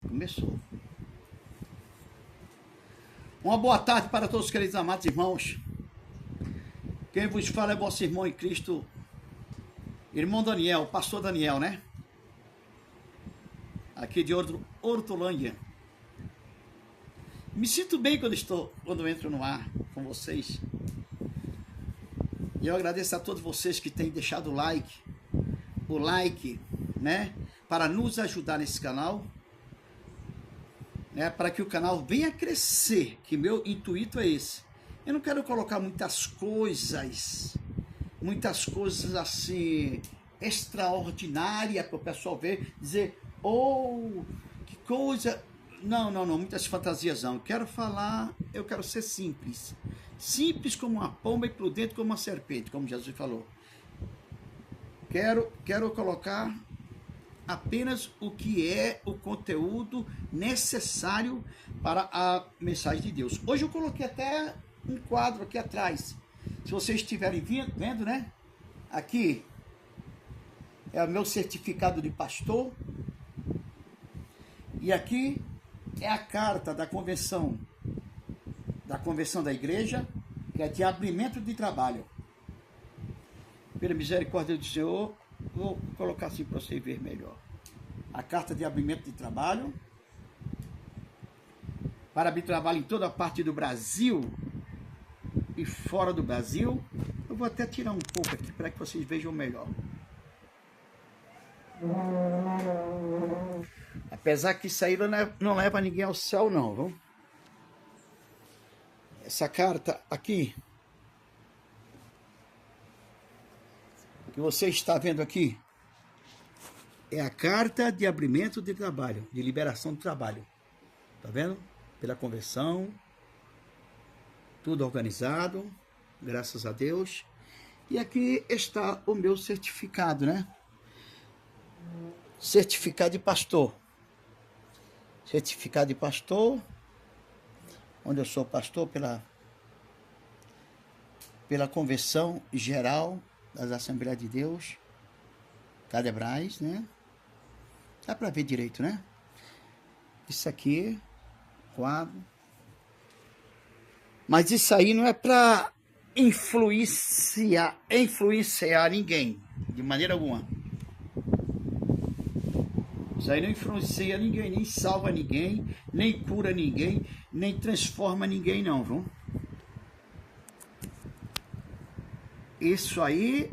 Começou. Uma boa tarde para todos os queridos amados irmãos. Quem vos fala é vosso irmão em Cristo, irmão Daniel, pastor Daniel, né? Aqui de Hortolândia. Me sinto bem quando entro no ar com vocês. E eu agradeço a todos vocês que têm deixado o like, né? Para nos ajudar nesse canal. Né, para que o canal venha crescer, que meu intuito é esse. Eu não quero colocar muitas coisas assim, extraordinárias para o pessoal ver, dizer, oh, que coisa, não, muitas fantasias não. Eu quero ser simples como uma pomba e prudente como uma serpente, como Jesus falou. Quero colocar apenas o que é o conteúdo necessário para a mensagem de Deus. Hoje eu coloquei até um quadro aqui atrás. Se vocês estiverem vendo, né? Aqui é o meu certificado de pastor. E aqui é a carta da convenção da igreja, que é de abrimento de trabalho. Pela misericórdia do Senhor, vou colocar assim para você ver melhor. A carta de abrimento de trabalho. Para abrir trabalho em toda a parte do Brasil e fora do Brasil. Eu vou até tirar um pouco aqui para que vocês vejam melhor. Apesar que isso aí não leva ninguém ao céu não, viu? Essa carta aqui, que você está vendo aqui, é a carta de abrimento de trabalho, de liberação do trabalho. Tá vendo? Pela convenção, tudo organizado, graças a Deus. E aqui está o meu certificado, né? Certificado de pastor. Certificado de pastor, onde eu sou pastor pela Convenção Geral das Assembleias de Deus, Cadebrais, né? Dá para ver direito, né? Isso aqui, quadro. Mas isso aí não é para influenciar ninguém, de maneira alguma. Isso aí não influencia ninguém, nem salva ninguém, nem cura ninguém, nem transforma ninguém não, viu? Isso aí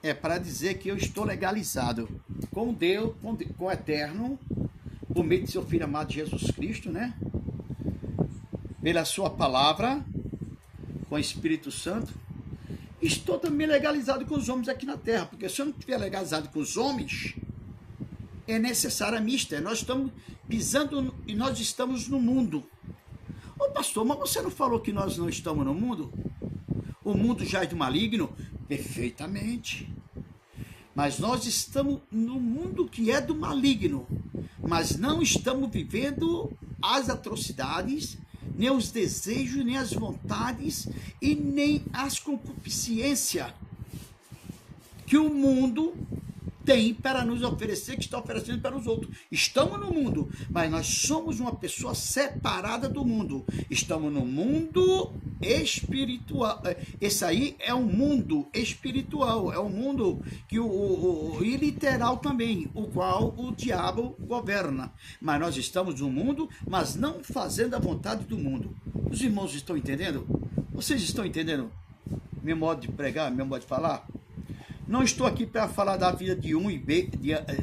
é para dizer que eu estou legalizado com Deus, com o Eterno, por meio de seu Filho amado Jesus Cristo, né? Pela sua palavra, com o Espírito Santo. Estou também legalizado com os homens aqui na terra, porque se eu não estiver legalizado com os homens, é necessária a mista. Nós estamos pisando e nós estamos no mundo. Ô pastor, mas você não falou que nós não estamos no mundo? O mundo jaz do maligno? Perfeitamente. Mas nós estamos no mundo que é do maligno. Mas não estamos vivendo as atrocidades, nem os desejos, nem as vontades e nem as concupiscências que o mundo tem para nos oferecer, que está oferecendo para os outros. Estamos no mundo, mas nós somos uma pessoa separada do mundo. Estamos no mundo espiritual. Esse aí é um mundo espiritual, é um mundo que e literal também, o qual o diabo governa. Mas nós estamos no mundo, mas não fazendo a vontade do mundo. Os irmãos estão entendendo? Vocês estão entendendo meu modo de pregar, meu modo de falar? Não estou aqui para falar da vida de um e B,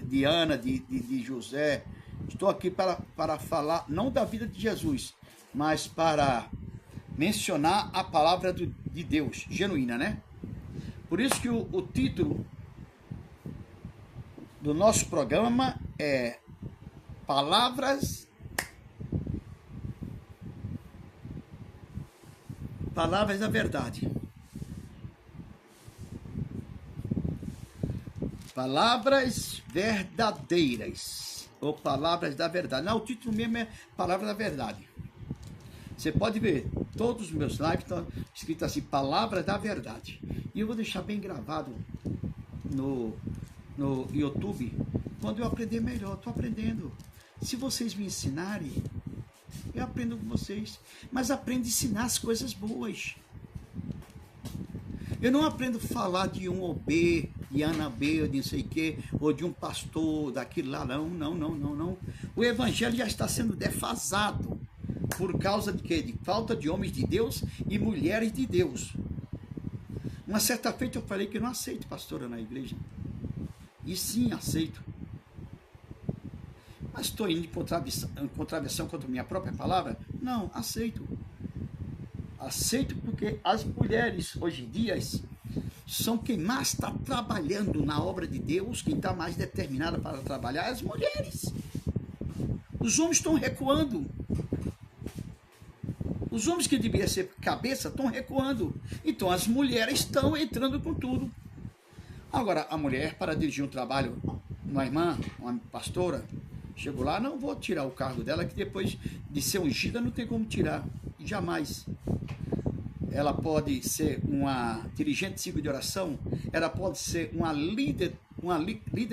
de Ana, de José. Estou aqui para falar, não da vida de Jesus, mas para mencionar a palavra de Deus, genuína, né? Por isso que o título do nosso programa é Palavras da Verdade. Palavras verdadeiras, ou palavras da verdade. Não, o título mesmo é Palavra da Verdade. Você pode ver, todos os meus lives estão escritos assim, Palavras da Verdade. E eu vou deixar bem gravado no YouTube, quando eu aprender melhor. Estou aprendendo. Se vocês me ensinarem, eu aprendo com vocês. Mas aprendo a ensinar as coisas boas. Eu não aprendo a falar de um OB, de Ana B, ou de não sei o quê, ou de um pastor daquilo lá. Não. O evangelho já está sendo defasado. Por causa de quê? De falta de homens de Deus e mulheres de Deus. Uma certa feita eu falei que eu não aceito pastora na igreja. E sim, aceito. Mas estou indo em contravenção contra a minha própria palavra? Não, aceito. Aceito porque as mulheres, hoje em dia, são quem mais está trabalhando na obra de Deus, quem está mais determinada para trabalhar, as mulheres. Os homens estão recuando. Os homens que deveriam ser cabeça estão recuando. Então as mulheres estão entrando com tudo. Agora, a mulher, para dirigir um trabalho, uma irmã, uma pastora, chegou lá, não vou tirar o cargo dela, que depois de ser ungida não tem como tirar. Jamais. Ela pode ser uma dirigente civil de oração, ela pode ser uma líder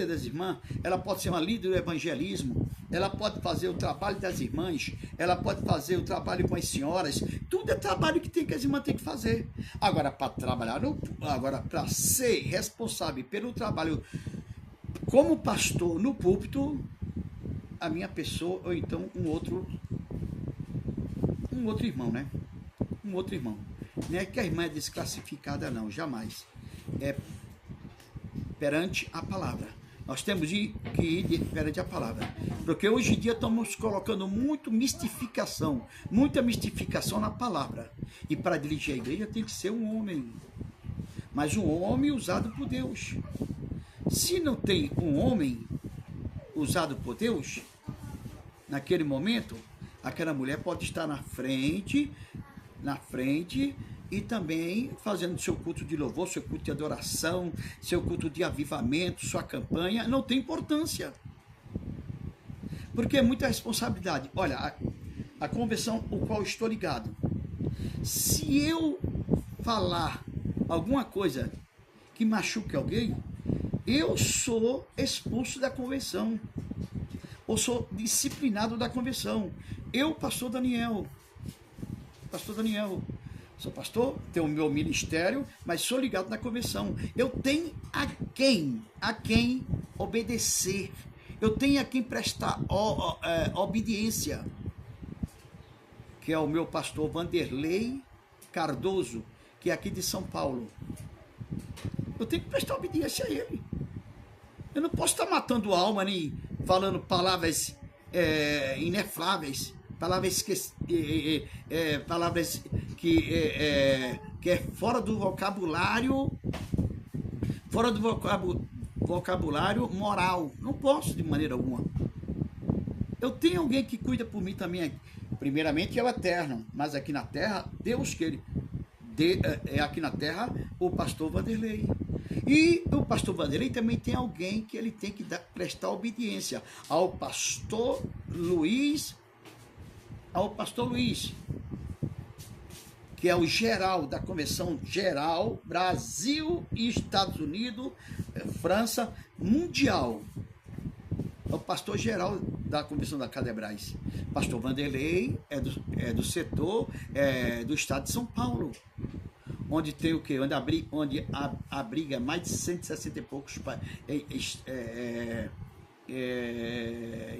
das irmãs, ela pode ser uma líder do evangelismo, ela pode fazer o trabalho das irmãs, ela pode fazer o trabalho com as senhoras, tudo é trabalho que as irmãs têm que fazer. Agora, para trabalhar, para ser responsável pelo trabalho como pastor no púlpito, a minha pessoa, ou então um outro irmão, né? Um outro irmão. Não é que a irmã é desclassificada, não, jamais. É perante a palavra. Nós temos que ir perante a palavra. Porque hoje em dia estamos colocando muita mistificação na palavra. E para dirigir a igreja tem que ser um homem. Mas um homem usado por Deus. Se não tem um homem usado por Deus, naquele momento, aquela mulher pode estar na frente e também fazendo seu culto de louvor, seu culto de adoração, seu culto de avivamento, sua campanha, não tem importância. Porque é muita responsabilidade. Olha, a convenção o qual estou ligado, se eu falar alguma coisa que machuque alguém, eu sou expulso da convenção, ou sou disciplinado da convenção. Eu, pastor Daniel, sou pastor, tenho o meu ministério, mas sou ligado na convenção. Eu tenho a quem obedecer. Eu tenho a quem prestar obediência, que é o meu pastor Vanderlei Cardoso, que é aqui de São Paulo. Eu tenho que prestar obediência a ele. Eu não posso estar matando alma, nem falando palavras inefáveis, palavras que é fora do vocabulário, vocabulário moral. Não posso de maneira alguma. Eu tenho alguém que cuida por mim também. Primeiramente é o Eterno, mas aqui na terra, Deus que ele aqui na terra, o pastor Vanderlei. E o pastor Vanderlei também tem alguém que ele tem que prestar obediência ao pastor Luiz, que é o geral da Convenção Geral, Brasil e Estados Unidos, França, mundial. É o pastor geral da Convenção da Cadebrais. Pastor Vanderlei é do setor do estado de São Paulo, onde tem o quê? Onde abriga mais de 160 e poucos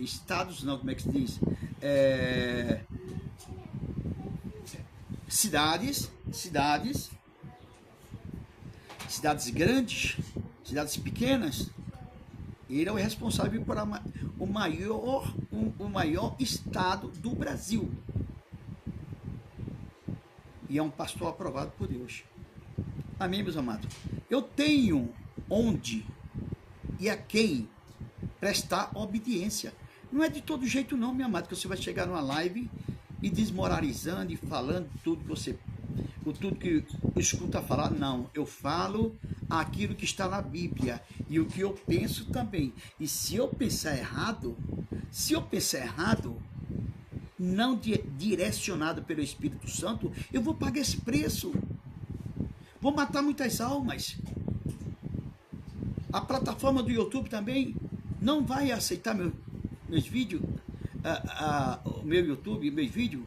estados, não, como é que se diz? Cidades grandes, cidades pequenas. Ele é o responsável por o maior estado do Brasil. E é um pastor aprovado por Deus. Amém, meus amados? Eu tenho onde e a quem prestar obediência. Não é de todo jeito não, meu amado, que você vai chegar numa live e desmoralizando e falando tudo que escuta falar. Não, eu falo aquilo que está na Bíblia e o que eu penso também. E se eu pensar errado, não direcionado pelo Espírito Santo, eu vou pagar esse preço. Vou matar muitas almas. A plataforma do YouTube também não vai aceitar meus vídeos. o meu YouTube, meus vídeos,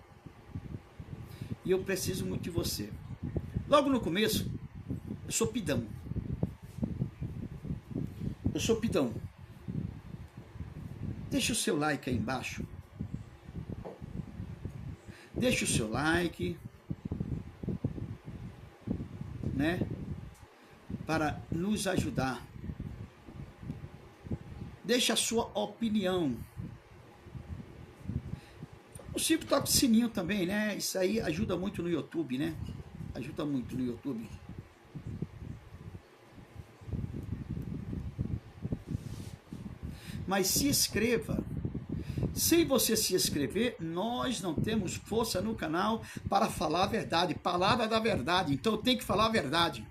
e eu preciso muito de você. Logo no começo, eu sou pidão. Eu sou pidão. Deixa o seu like aí embaixo. Deixa o seu like, né? Para nos ajudar. Deixa a sua opinião. O Chico toca o sininho também, né? Isso aí ajuda muito no YouTube, né? Ajuda muito no YouTube. Mas se inscreva. Se você se inscrever, nós não temos força no canal para falar a verdade. Palavra da verdade. Então eu tenho que falar a verdade.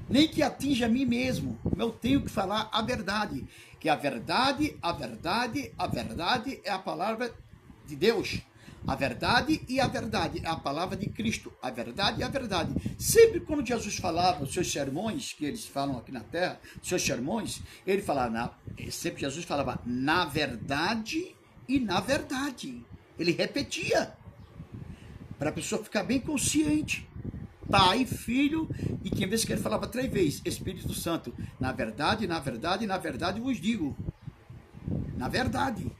Nem que atinja a mim mesmo. Eu tenho que falar a verdade. Que a verdade é a palavra de Deus. A verdade e a verdade é a palavra de Cristo. A verdade e a verdade. Sempre quando Jesus falava os seus sermões, que eles falam aqui na terra, seus sermões, ele falava, sempre Jesus falava na verdade e na verdade. Ele repetia, para a pessoa ficar bem consciente. Pai, Filho, e tinha vezes que ele falava 3 vezes, Espírito Santo. Na verdade vos digo. Na verdade.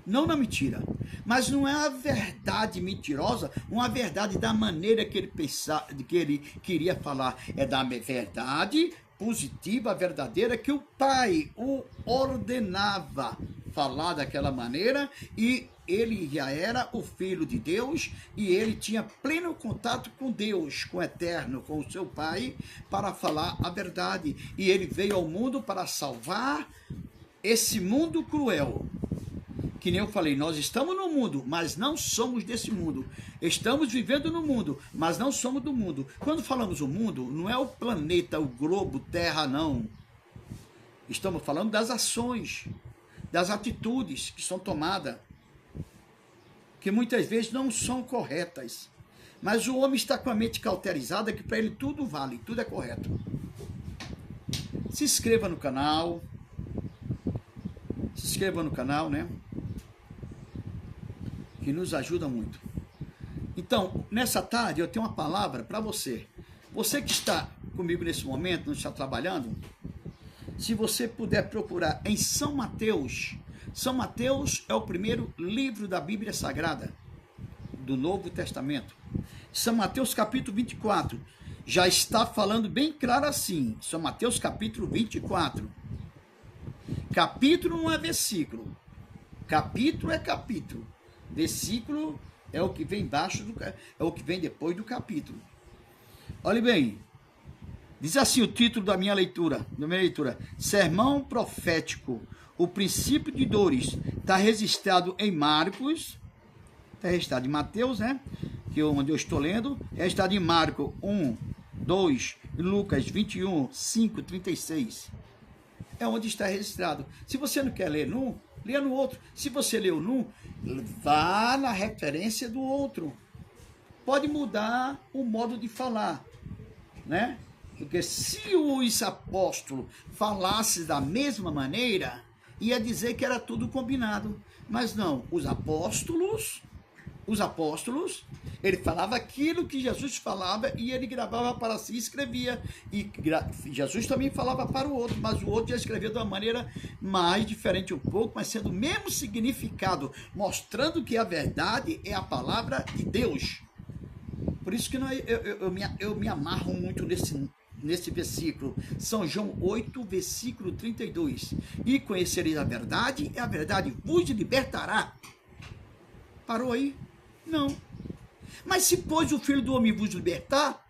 Não na mentira. Mas não é a verdade mentirosa, uma verdade da maneira que ele pensava, que ele queria falar. É da verdade positiva, verdadeira, que o Pai o ordenava falar daquela maneira, e ele já era o Filho de Deus, e ele tinha pleno contato com Deus, com o Eterno, com o seu Pai, para falar a verdade. E ele veio ao mundo para salvar esse mundo cruel. Que nem eu falei, nós estamos no mundo, mas não somos desse mundo. Estamos vivendo no mundo, mas não somos do mundo. Quando falamos o mundo, não é o planeta, o globo, terra, não. Estamos falando das ações, das atitudes que são tomadas, que muitas vezes não são corretas. Mas o homem está com a mente cauterizada, que para ele tudo vale, tudo é correto. Se inscreva no canal. Se inscreva no canal, né? Que nos ajuda muito. Então, nessa tarde eu tenho uma palavra para você. Você que está comigo nesse momento, não está trabalhando, se você puder procurar em São Mateus. São Mateus é o primeiro livro da Bíblia Sagrada, do Novo Testamento. São Mateus capítulo 24. Já está falando bem claro assim. São Mateus capítulo 24. Capítulo não é versículo. Capítulo é capítulo. Versículo é o que vem embaixo, é o que vem depois do capítulo. Olhe bem, diz assim o título da minha leitura, Sermão Profético, o princípio de dores. Está registrado em Marcos, está registrado em Mateus, né? Que é onde eu estou lendo, registrado em Marcos 1, 2, Lucas 21, 5, 36. É onde está registrado. Se você não quer ler num, leia no outro. Se você leu num, vá na referência do outro. Pode mudar o modo de falar, né? Porque se os apóstolos falassem da mesma maneira, ia dizer que era tudo combinado. Mas não, os apóstolos, ele falava aquilo que Jesus falava e ele gravava para si e escrevia. E Jesus também falava para o outro, mas o outro já escrevia de uma maneira mais diferente um pouco, mas sendo o mesmo significado, mostrando que a verdade é a palavra de Deus. Por isso que eu me amarro muito nesse versículo. São João 8, versículo 32. E conhecereis a verdade, e a verdade vos libertará. Parou aí? Não. Mas se, pois, o Filho do Homem vos libertar,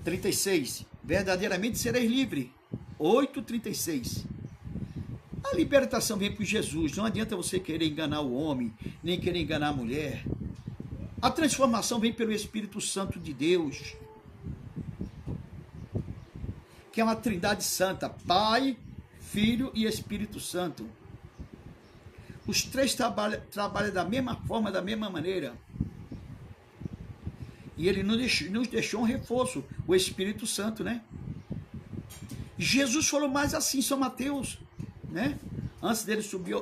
36, verdadeiramente sereis livre. 8:36. A libertação vem por Jesus. Não adianta você querer enganar o homem, nem querer enganar a mulher. A transformação vem pelo Espírito Santo de Deus, que é uma trindade santa, Pai, Filho e Espírito Santo. Os três trabalham da mesma forma, da mesma maneira. E ele nos deixou um reforço, o Espírito Santo, né? Jesus falou mais assim, São Mateus, né? Antes dele subir,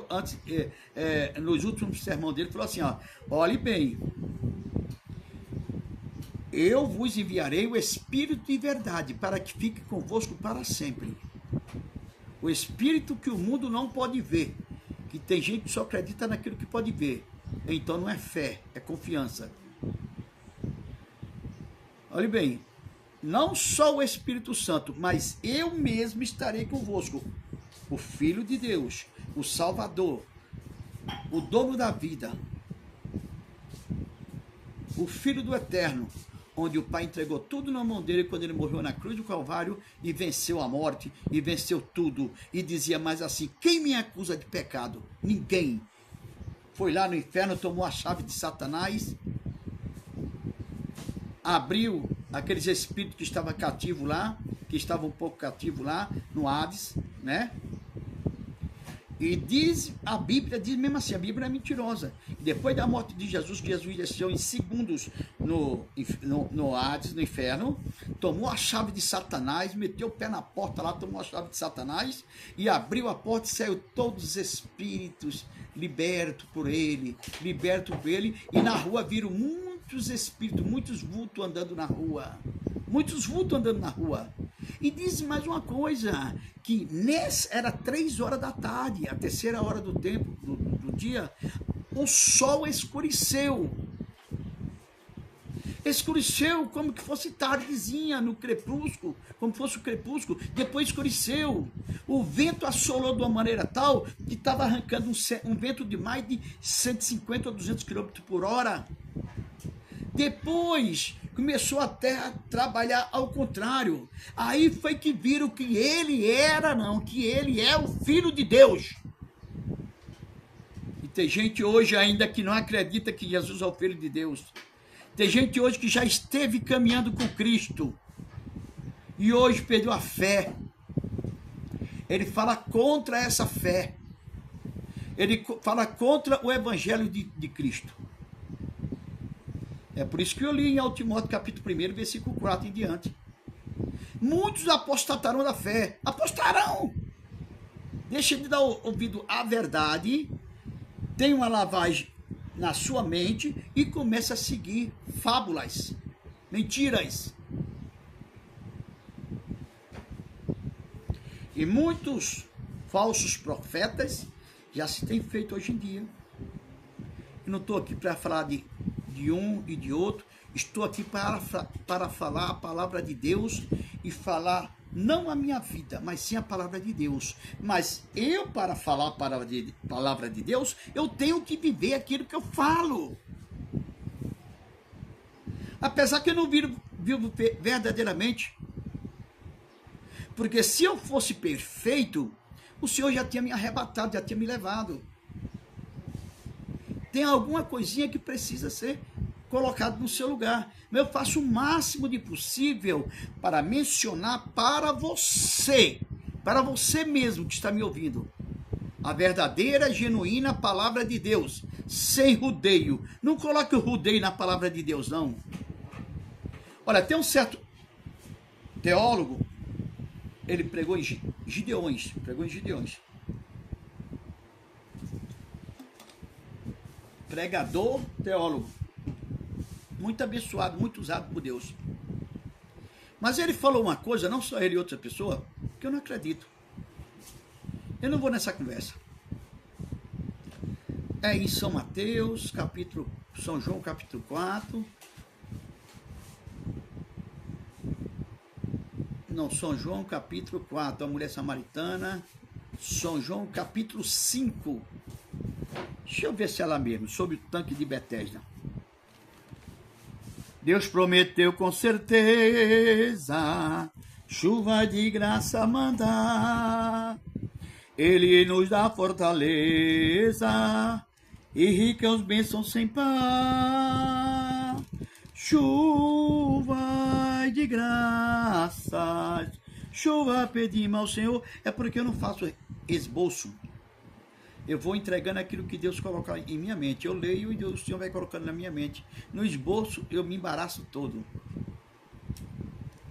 nos últimos sermões dele, falou assim, ó, olhe bem, eu vos enviarei o Espírito de verdade, para que fique convosco para sempre. O Espírito que o mundo não pode ver, que tem gente que só acredita naquilo que pode ver. Então não é fé, é confiança. Olhe bem, não só o Espírito Santo, mas eu mesmo estarei convosco. O Filho de Deus, o Salvador, o dono da vida, o Filho do Eterno, onde o Pai entregou tudo na mão dele quando ele morreu na cruz do Calvário e venceu a morte, e venceu tudo, e dizia mais assim, quem me acusa de pecado? Ninguém. Foi lá no inferno, tomou a chave de Satanás, abriu aqueles espíritos que estavam cativos lá, que estavam um pouco cativos lá, no Hades, né? E diz, a Bíblia diz mesmo assim, a Bíblia é mentirosa. Depois da morte de Jesus, que Jesus desceu em segundos no Hades, no inferno, tomou a chave de Satanás, meteu o pé na porta lá, tomou a chave de Satanás, e abriu a porta e saiu todos os espíritos libertos por ele, e na rua viram muitos espíritos, muitos vultos andando na rua. E diz mais uma coisa, que era 3 horas da tarde, a terceira hora do tempo, do dia, o sol escureceu. Escureceu como que fosse tardezinha, no crepúsculo, como fosse o crepúsculo, depois escureceu. O vento assolou de uma maneira tal que estava arrancando um vento de mais de 150 ou 200 km por hora. Depois começou a terra a trabalhar ao contrário. Aí foi que viram que ele é o Filho de Deus. E tem gente hoje ainda que não acredita que Jesus é o Filho de Deus. Tem gente hoje que já esteve caminhando com Cristo e hoje perdeu a fé. Ele fala contra essa fé. Ele fala contra o Evangelho de Cristo. É por isso que eu li em Timóteo capítulo 1, versículo 4 em diante. Muitos apostatarão da fé. Apostarão. Deixa de dar ouvido à verdade. Tem uma lavagem na sua mente e começa a seguir fábulas, mentiras. E muitos falsos profetas já se tem feito hoje em dia. Eu não estou aqui para falar de um e de outro, estou aqui para falar a palavra de Deus e falar não a minha vida, mas sim a palavra de Deus. Mas eu, para falar a palavra de Deus, eu tenho que viver aquilo que eu falo. Apesar que eu não vivo verdadeiramente. Porque se eu fosse perfeito, o Senhor já tinha me arrebatado, já tinha me levado. Tem alguma coisinha que precisa ser colocado no seu lugar. Mas eu faço o máximo de possível para mencionar para você mesmo que está me ouvindo, a verdadeira, genuína palavra de Deus, sem rodeio. Não coloque o rodeio na palavra de Deus, não. Olha, tem um certo teólogo, ele pregou em Gideões, pregador, teólogo, muito abençoado, muito usado por Deus. Mas ele falou uma coisa, não só ele e outra pessoa, que eu não acredito. Eu não vou nessa conversa. É em São Mateus, São João capítulo 4. Não, São João capítulo 4, a mulher samaritana. São João capítulo 5. Deixa eu ver se é ela mesmo, sobre o tanque de Betesda. Deus prometeu com certeza chuva de graça mandar. Ele nos dá fortaleza e ricas bênçãos sem par. Chuva de graças, chuva pedimos ao Senhor. É porque eu não faço esboço. Eu vou entregando aquilo que Deus coloca em minha mente. Eu leio e o Senhor vai colocando na minha mente. No esboço, eu me embaraço todo.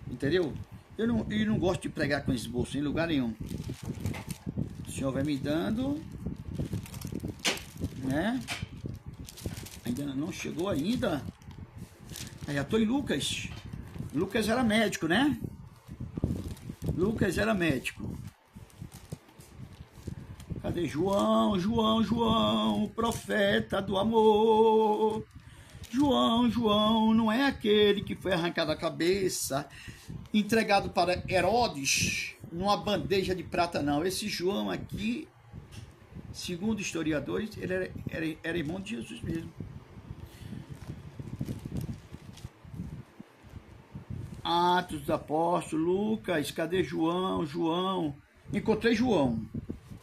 Entendeu? Eu não gosto de pregar com esboço em lugar nenhum. Senhor vai me dando, né? Ainda não chegou ainda. Aí já estou em Lucas. Lucas era médico, né? Lucas era médico. Cadê João? João, João, o profeta do amor. João, João, não é aquele que foi arrancado a cabeça, entregado para Herodes, numa bandeja de prata, não. Esse João aqui, segundo historiadores, ele era irmão de Jesus mesmo. Atos dos Apóstolos, Lucas, cadê João? João, encontrei João.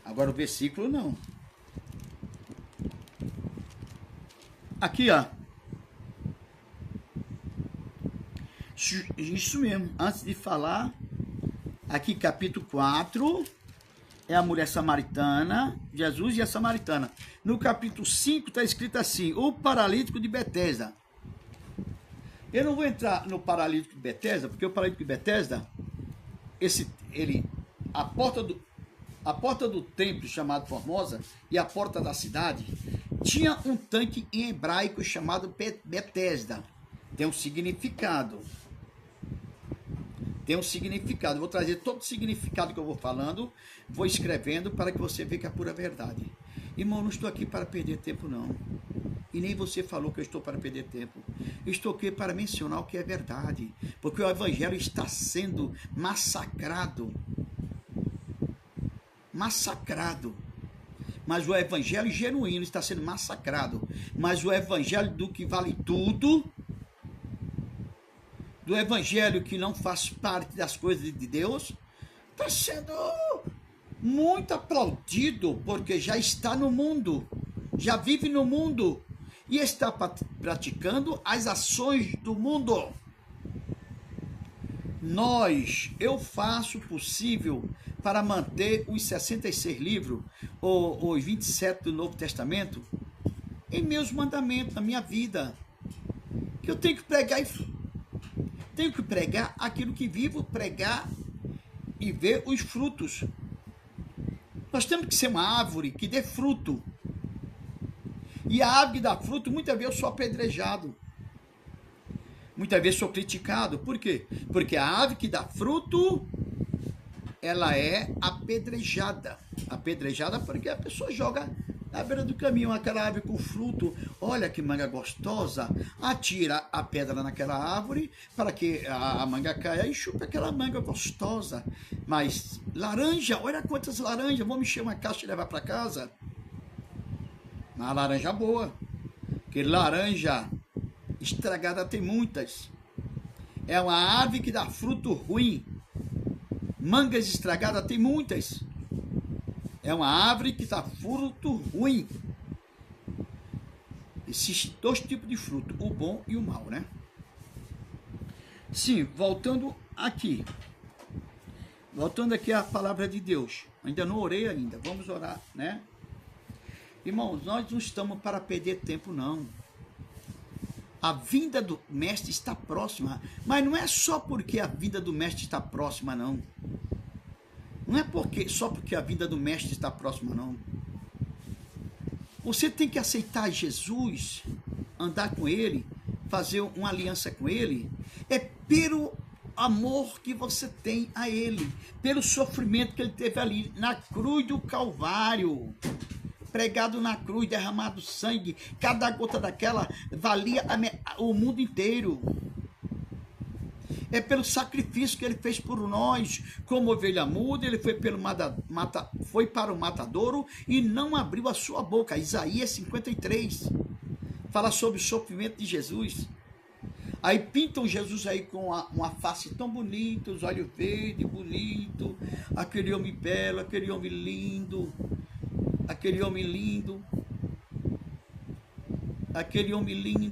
Agora o versículo não. Aqui, ó. Isso mesmo, antes de falar, aqui capítulo 4, é a mulher samaritana, Jesus e a samaritana. No capítulo 5 está escrito assim, o paralítico de Betesda. Eu não vou entrar no paralítico de Betesda, porque o paralítico de Betesda, a porta do templo chamado Formosa e a porta da cidade, tinha um tanque em hebraico chamado Betesda. Tem um significado. Tem um significado. Vou trazer todo o significado que eu vou falando, vou escrevendo para que você veja que é a pura verdade. Irmão, não estou aqui para perder tempo, não. E nem você falou que eu estou para perder tempo. Estou aqui para mencionar o que é verdade. Porque o evangelho está sendo massacrado. Massacrado. Mas o evangelho genuíno está sendo massacrado. Mas o evangelho do que vale tudo, do evangelho que não faz parte das coisas de Deus, está sendo muito aplaudido, porque já está no mundo, já vive no mundo e está praticando as ações do mundo. Eu faço o possível para manter os 66 livros, ou os 27 do Novo Testamento, em meus mandamentos, na minha vida. Que eu tenho que pregar aquilo que vivo, pregar e ver os frutos. Nós temos que ser uma árvore que dê fruto. E a árvore que dá fruto, muitas vezes eu sou apedrejado. Muitas vezes sou criticado. Por quê? Porque a árvore que dá fruto, ela é apedrejada. Apedrejada porque a pessoa joga na beira do caminho aquela árvore com fruto. Olha que manga gostosa. Atira a pedra naquela árvore para que a manga caia e chupa aquela manga gostosa. Mas laranja, olha quantas laranjas. Vou mexer uma caixa e levar para casa. Uma laranja boa. Porque laranja estragada tem muitas. É uma árvore que dá fruto ruim. Mangas estragadas tem muitas. É uma árvore que dá fruto ruim. Existem dois tipos de fruto, o bom e o mau, né? Sim, voltando aqui. Voltando aqui à palavra de Deus. Ainda não orei ainda, vamos orar, né? Irmãos, nós não estamos para perder tempo, não. A vinda do mestre está próxima, mas não é só porque a vinda do mestre está próxima, não. Não é só porque a vinda do mestre está próxima, não. Você tem que aceitar Jesus, andar com ele, fazer uma aliança com ele, é pelo amor que você tem a ele, pelo sofrimento que ele teve ali na cruz do Calvário. Pregado na cruz, derramado sangue, cada gota daquela valia o mundo inteiro. É pelo sacrifício que ele fez por nós, como ovelha muda, ele foi para o matadouro e não abriu a sua boca. Isaías 53 fala sobre o sofrimento de Jesus. Aí pintam Jesus aí com uma face tão bonita, os olhos verdes, bonito, aquele homem belo, aquele homem lindo. Aquele homem lindo,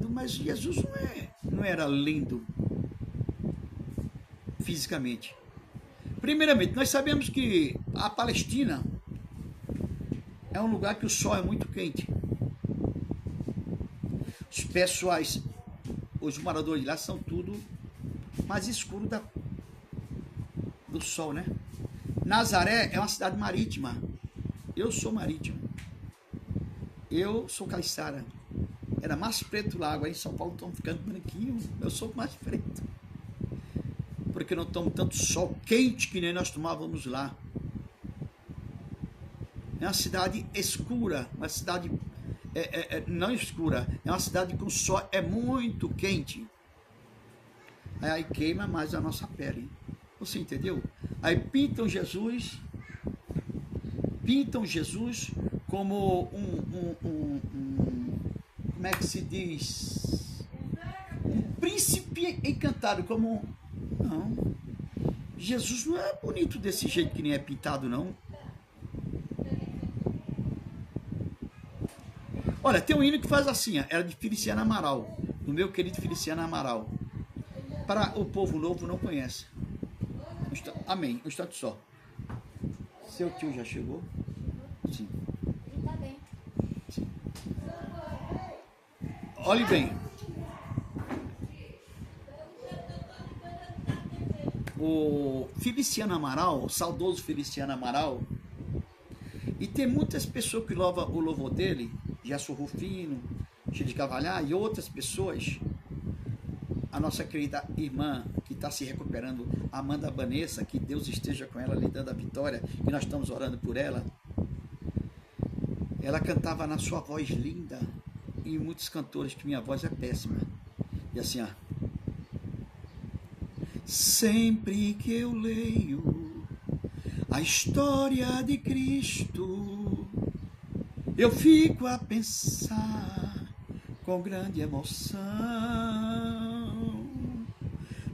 mas Jesus não era lindo fisicamente. Primeiramente, nós sabemos que a Palestina é um lugar que o sol é muito quente. Os pessoais, os moradores de lá são tudo mais escuro do sol, né? Nazaré é uma cidade marítima. Eu sou marítimo. Eu sou caiçara. Era mais preto lá, agora em São Paulo estão ficando branquinho. Eu sou mais preto. Porque não tomo tanto sol quente que nem nós tomávamos lá. É uma cidade escura, uma cidade não escura, é uma cidade com sol, é muito quente. Aí queima mais a nossa pele. Você entendeu? Aí pintam Jesus como como é que se diz? Um príncipe encantado, como... Não, Jesus não é bonito desse jeito que nem é pintado, não. Olha, tem um hino que faz assim, ó, era de Feliciano Amaral, do meu querido Feliciano Amaral. Para o povo novo não conhece. Amém, um instante só. Seu tio já chegou? Sim. Tá bem. Sim. Olhe bem. O Feliciano Amaral, o saudoso Feliciano Amaral, e tem muitas pessoas que louvam o louvor dele, Gerson Rufino, Gil de Cavalhar e outras pessoas. A nossa querida irmã que está se recuperando, Amanda Vanessa, que Deus esteja com ela, lhe dando a vitória, e nós estamos orando por ela. Ela cantava na sua voz linda, e muitos cantores que minha voz é péssima. E assim, ó. Sempre que eu leio a história de Cristo, eu fico a pensar com grande emoção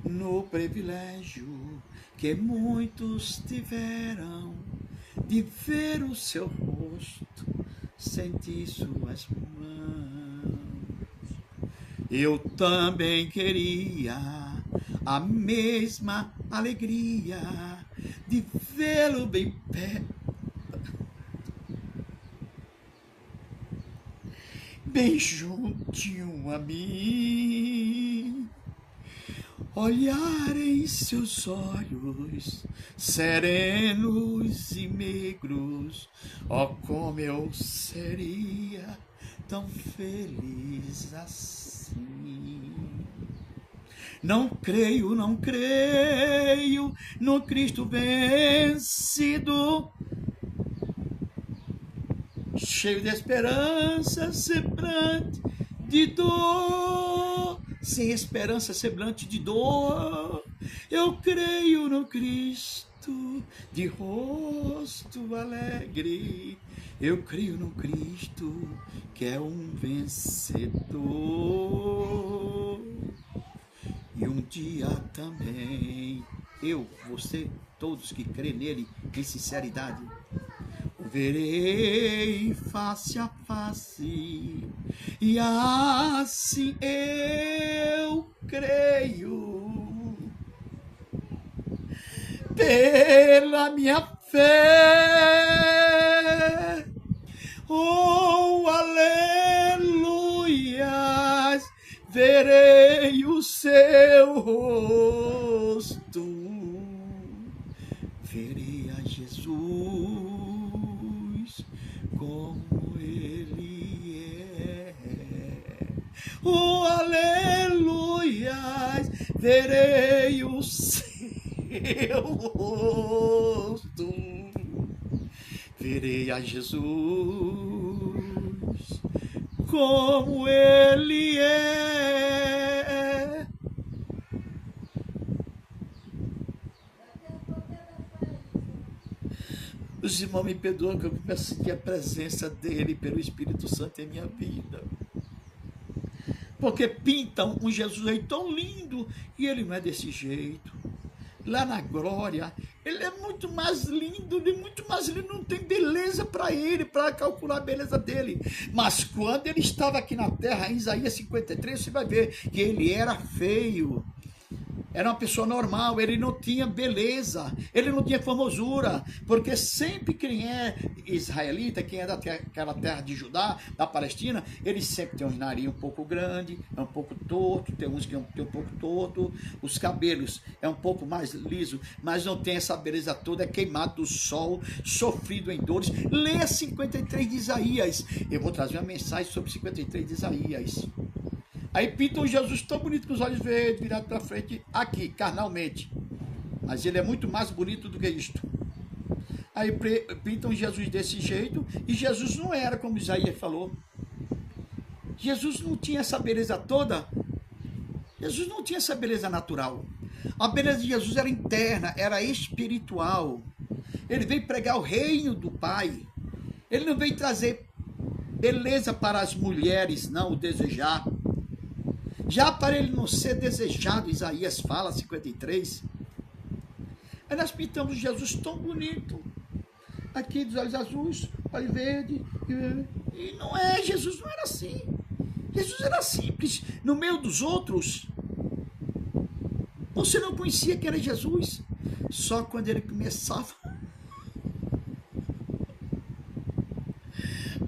no privilégio que muitos tiveram de ver o seu rosto, sentir suas mãos. Eu também queria a mesma alegria de vê-lo bem perto, bem juntinho a mim, olhar em seus olhos serenos e megros. Oh, como eu seria tão feliz assim. Não creio no Cristo vencido, cheio de esperança, semblante de dor, sem esperança, semblante de dor. Eu creio no Cristo de rosto alegre, eu creio no Cristo que é um vencedor. E um dia também, eu, você, todos que crê nele em sinceridade, o verei face a face, e assim eu creio, pela minha fé. Oh, aleluias, verei o seu rosto, verei a Jesus como ele é. Oh, aleluias, verei o seu rosto, verei a Jesus como ele é. Os irmãos me perdoam que eu começo a sentir a presença dele pelo Espírito Santo em minha vida. Porque pintam um Jesus aí tão lindo e ele não é desse jeito. Lá na glória, ele é muito mais lindo, não tem beleza para ele, para calcular a beleza dele. Mas quando ele estava aqui na terra, em Isaías 53, você vai ver que ele era feio. Era uma pessoa normal, ele não tinha beleza, ele não tinha formosura, porque sempre quem é israelita, quem é daquela terra de Judá, da Palestina, eles sempre têm um nariz um pouco grande, é um pouco torto, tem uns que tem um pouco torto, os cabelos é um pouco mais liso, mas não tem essa beleza toda, é queimado do sol, sofrido em dores. Leia 53 de Isaías, eu vou trazer uma mensagem sobre 53 de Isaías. Aí pintam Jesus tão bonito com os olhos verdes, virado para frente, aqui, carnalmente. Mas ele é muito mais bonito do que isto. Aí pintam Jesus desse jeito, e Jesus não era como Isaías falou. Jesus não tinha essa beleza toda. Jesus não tinha essa beleza natural. A beleza de Jesus era interna, era espiritual. Ele veio pregar o reino do Pai. Ele não veio trazer beleza para as mulheres, não o desejar. Já para ele não ser desejado, Isaías fala, 53. Aí nós pintamos Jesus tão bonito. Aqui dos olhos azuis, olho verde. E não é, Jesus não era assim. Jesus era simples. No meio dos outros, você não conhecia que era Jesus. Só quando ele começava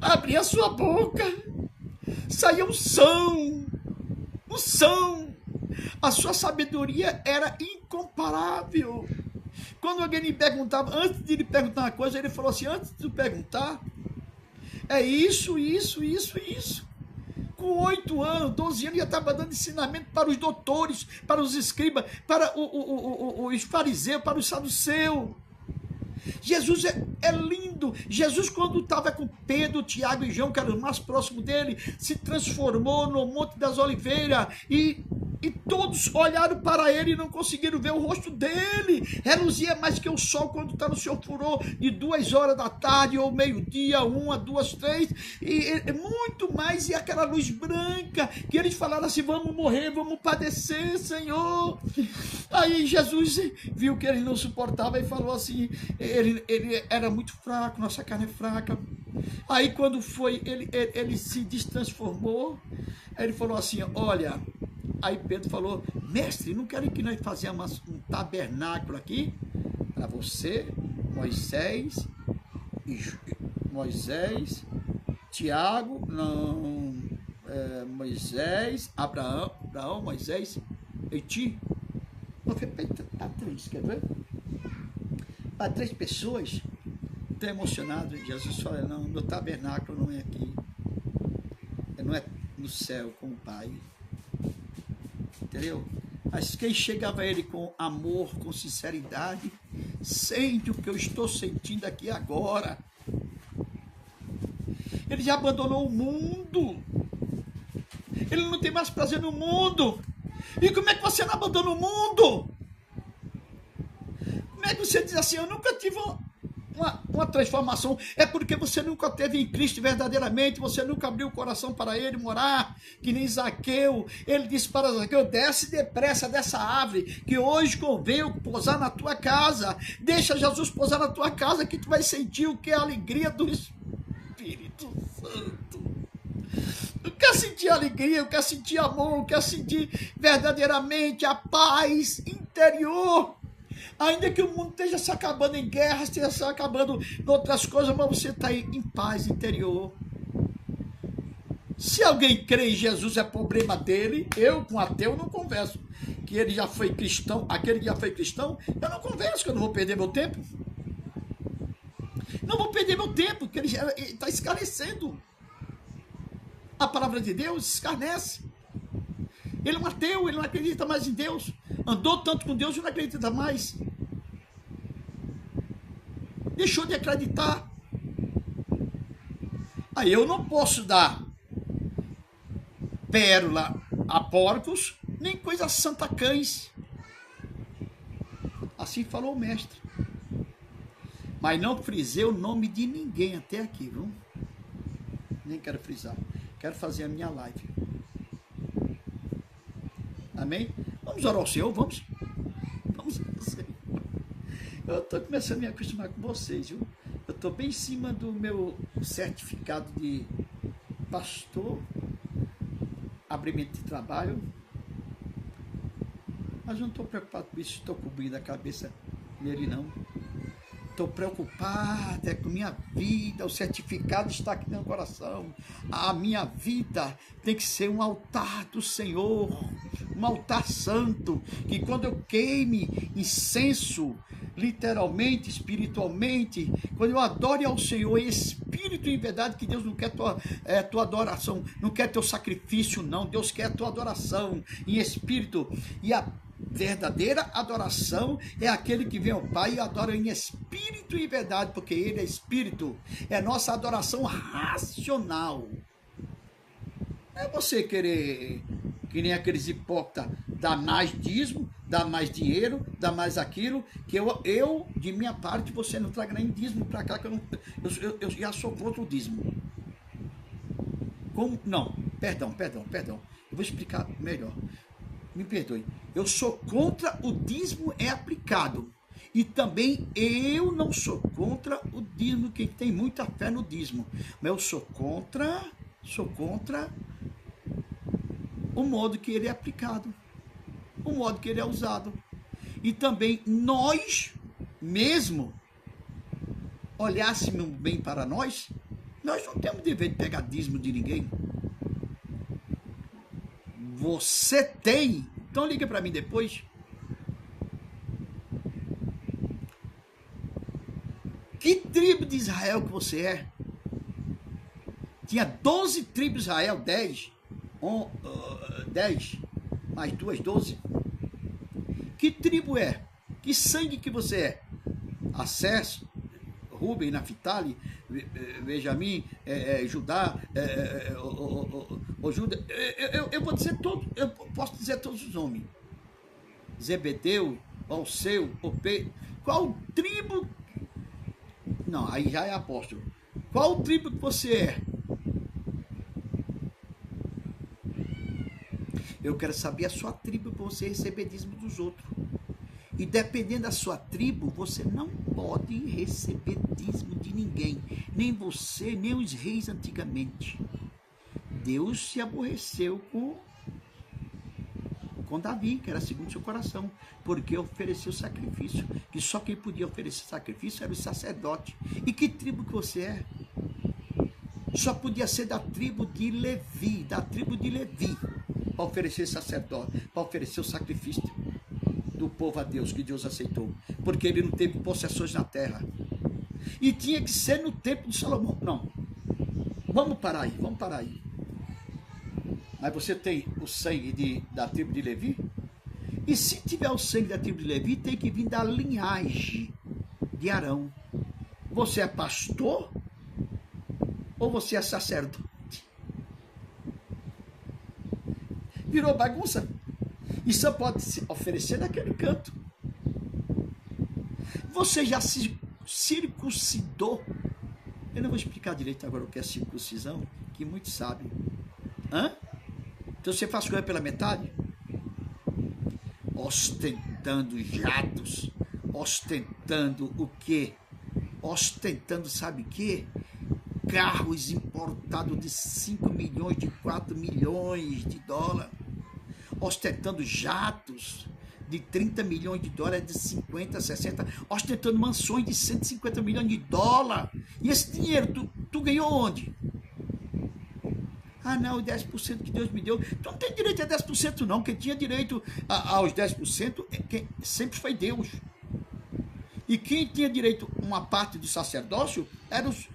a abrir a sua boca, saía um som. A sua sabedoria era incomparável. Quando alguém lhe perguntava, antes de lhe perguntar uma coisa, ele falou assim, antes de perguntar, é isso. Com 8 anos, 12 anos, já estava dando ensinamento para os doutores, para os escribas, para os fariseus, para os saduceus. Jesus é lindo. Jesus, quando estava com Pedro, Tiago e João, que eram os mais próximos dele, se transformou no Monte das Oliveiras e todos olharam para ele e não conseguiram ver o rosto dele. Reluzia mais que o sol quando está no seu furor de 2 horas da tarde ou meio-dia, 1, 2, 3, e muito mais, e aquela luz branca, que eles falaram assim, vamos morrer, vamos padecer, Senhor. Aí Jesus viu que ele não suportava e falou assim, ele era muito fraco, nossa carne é fraca. Aí quando foi, ele se destransformou, ele falou assim, olha... Aí Pedro falou, mestre, não querem que nós façamos um tabernáculo aqui para você, Moisés, Tiago, Moisés, Abraão, Moisés e ti. Eu falei, para 3, quer ver? Para 3 pessoas, estou emocionado. Jesus falou, não, meu tabernáculo não é aqui, não é no céu com o Pai. Entendeu? Mas quem chegava a ele com amor, com sinceridade, sente o que eu estou sentindo aqui agora. Ele já abandonou o mundo. Ele não tem mais prazer no mundo. E como é que você não abandona o mundo? Como é que você diz assim, eu nunca tive uma transformação? É porque você nunca teve em Cristo verdadeiramente, você nunca abriu o coração para ele morar, que nem Zaqueu. Ele disse para Zaqueu, desce depressa dessa árvore, que hoje convém eu pousar na tua casa. Deixa Jesus pousar na tua casa, que tu vai sentir o que é a alegria do Espírito Santo. Eu quero sentir alegria, eu quero sentir amor, eu quero sentir verdadeiramente a paz interior. Ainda que o mundo esteja se acabando em guerra, esteja se acabando em outras coisas, mas você está aí em paz interior. Se alguém crê em Jesus é problema dele, eu com ateu não converso. Que ele já foi cristão, aquele que já foi cristão, eu não converso, que eu não vou perder meu tempo. Não vou perder meu tempo, porque ele está esclarecendo. A palavra de Deus escarnece. Ele é um ateu, ele não acredita mais em Deus. Andou tanto com Deus e não acredita mais. Deixou de acreditar. Aí eu não posso dar pérola a porcos, nem coisa santa a cães. Assim falou o mestre. Mas não frisei o nome de ninguém até aqui, viu? Nem quero frisar. Quero fazer a minha live. Amém? Vamos orar ao Senhor, vamos? Vamos orar ao Senhor. Eu estou começando a me acostumar com vocês, viu? Eu estou bem em cima do meu certificado de pastor, abrimento de trabalho. Mas eu não estou preocupado com isso, estou cobrindo a cabeça nele, não. Estou preocupado com minha vida, o certificado está aqui no coração. A minha vida tem que ser um altar do Senhor, um altar santo, que quando eu queime incenso, literalmente, espiritualmente, quando eu adore ao Senhor em espírito e em verdade, que Deus não quer tua adoração, não quer teu sacrifício, não. Deus quer a tua adoração em espírito. E a verdadeira adoração é aquele que vem ao Pai e adora em espírito e verdade, porque Ele é espírito. É nossa adoração racional. É você querer, que nem aqueles hipócritas, dar mais dízimo, dar mais dinheiro, dar mais aquilo, que eu de minha parte, você não traga nem dízimo para cá, que eu já sou contra o dízimo. Como? Não, perdão. Eu vou explicar melhor. Me perdoe. Eu sou contra o dízimo é aplicado. E também eu não sou contra o dízimo, que tem muita fé no dízimo. Mas eu sou contra o modo que ele é aplicado, o modo que ele é usado. E também nós mesmo olhássemos bem para nós não temos dever de pegar dízimo de ninguém. Você tem, então liga para mim depois. Que tribo de Israel que você é? Tinha 12 tribos de Israel, 10 mais 2, 12. Que tribo é? Que sangue que você é? Asser, Ruben, Naphtali, Benjamim, Judá, Judá. Eu vou dizer todos, eu posso dizer todos os nomes. Zebedeu, Alceu, Opê. Qual tribo? Não, aí já é apóstolo. Qual tribo que você é? Eu quero saber a sua tribo para você receber dízimo dos outros. E dependendo da sua tribo, você não pode receber dízimo de ninguém. Nem você, nem os reis antigamente. Deus se aborreceu com Davi, que era segundo seu coração, porque ofereceu sacrifício. Que só quem podia oferecer sacrifício era o sacerdote. E que tribo que você é? Só podia ser da tribo de Levi, para oferecer sacerdote, para oferecer o sacrifício do povo a Deus, que Deus aceitou, porque ele não teve possessões na terra. E tinha que ser no tempo de Salomão. Não, vamos parar aí. Mas você tem o sangue da tribo de Levi? E se tiver o sangue da tribo de Levi, tem que vir da linhagem de Arão. Você é pastor ou você é sacerdote? Virou bagunça. E só pode se oferecer naquele canto. Você já se circuncidou? Eu não vou explicar direito agora o que é circuncisão, que muitos sabem. Então você faz coisa pela metade? Ostentando jatos, ostentando o quê? Ostentando sabe o quê? Carros importados de 5 milhões, de 4 milhões de dólares, ostentando jatos de 30 milhões de dólares, de 50, 60, ostentando mansões de 150 milhões de dólares. E esse dinheiro, tu ganhou onde? Ah, não, 10% que Deus me deu. Tu não tem direito a 10% não, quem tinha direito aos 10% sempre foi Deus. E quem tinha direito a uma parte do sacerdócio era os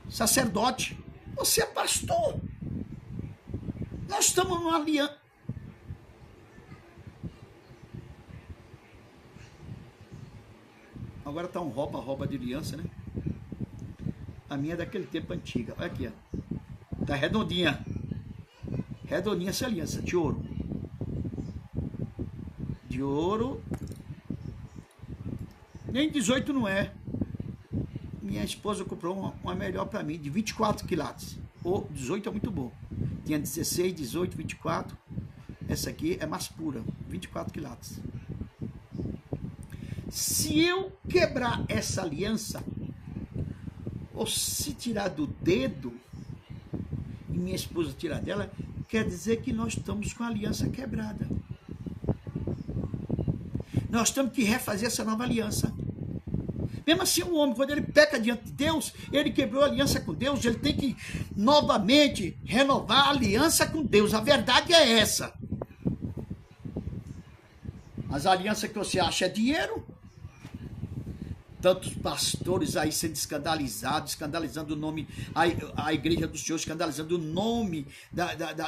sacerdote. Você é pastor. Nós estamos numa aliança. Agora está um rouba de aliança, né? A minha é daquele tempo antiga. Olha aqui, ó. Tá redondinha. Redondinha essa aliança, de ouro. De ouro. Nem 18 não é. Minha esposa comprou uma melhor para mim, de 24 quilates. Ou 18 é muito bom. Tinha 16, 18, 24. Essa aqui é mais pura, 24 quilates. Se eu quebrar essa aliança, ou se tirar do dedo, e minha esposa tirar dela, quer dizer que nós estamos com a aliança quebrada. Nós temos que refazer essa nova aliança. Mesmo assim, o homem, quando ele peca diante de Deus, ele quebrou a aliança com Deus, ele tem que novamente renovar a aliança com Deus. A verdade é essa. Mas a aliança que você acha é dinheiro. Tantos pastores aí sendo escandalizados, escandalizando o nome, a igreja do Senhor, escandalizando o nome,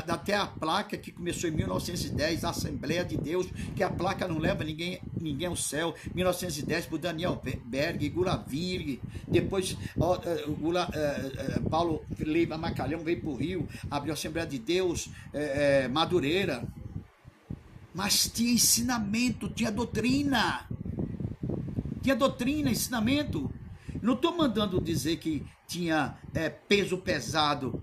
até a placa que começou em 1910, a Assembleia de Deus, que a placa não leva ninguém ao céu, 1910, por Daniel Berg, Gula Virg, depois Paulo Leiva Macalhão veio para o Rio, abriu a Assembleia de Deus, Madureira, mas tinha ensinamento, tinha doutrina. Tinha doutrina, ensinamento. Não estou mandando dizer que tinha peso pesado.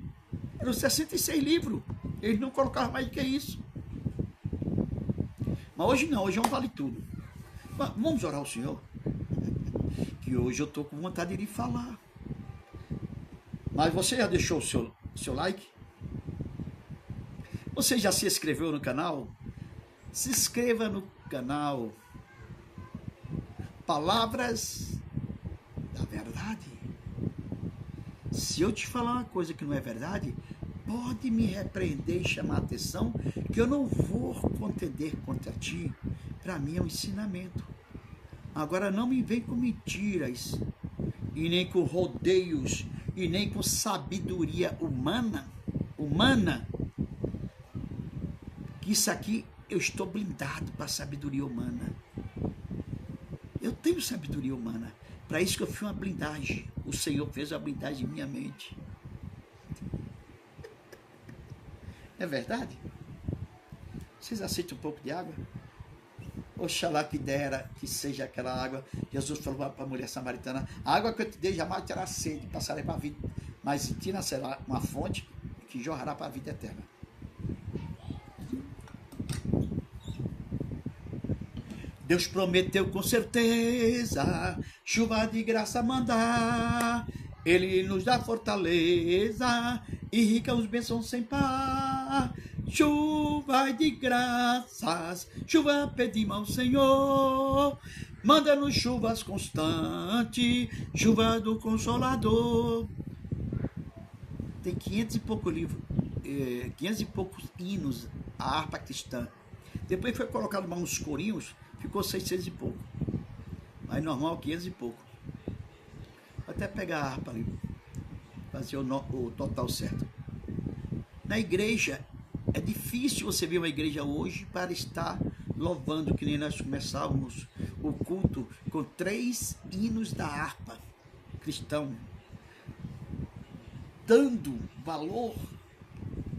Eram 66 livros. Eles não colocavam mais do que isso. Mas hoje não, hoje é um vale tudo. Mas vamos orar ao Senhor? Que hoje eu estou com vontade de falar. Mas você já deixou o seu like? Você já se inscreveu no canal? Se inscreva no canal. Palavras da verdade. Se eu te falar uma coisa que não é verdade, pode me repreender e chamar a atenção, que eu não vou contender contra ti. Para mim é um ensinamento. Agora não me vem com mentiras, e nem com rodeios, e nem com sabedoria humana, que isso aqui eu estou blindado para a sabedoria humana. Eu tenho sabedoria humana. Para isso que eu fiz uma blindagem. O Senhor fez a blindagem em minha mente. É verdade? Vocês aceitam um pouco de água? Oxalá que dera que seja aquela água. Jesus falou para a mulher samaritana: a água que eu te dei jamais terá sede, passarei para a vida. Mas em ti nascerá uma fonte que jorrará para a vida eterna. Deus prometeu com certeza chuva de graça mandar. Ele nos dá fortaleza e rica os bênçãos sem par. Chuva de graças, chuva pedimos ao Senhor. Manda-nos chuvas constantes, chuva do Consolador. Tem 500 e poucos livros, 500 e poucos hinos a harpa cristã. Depois foi colocado mais uns corinhos, ficou 600 e pouco. Mas normal, 500 e pouco. Vou até pegar a harpa ali, fazer o total certo. Na igreja, é difícil você ver uma igreja hoje para estar louvando, que nem nós começávamos o culto com 3 hinos da harpa cristão, dando valor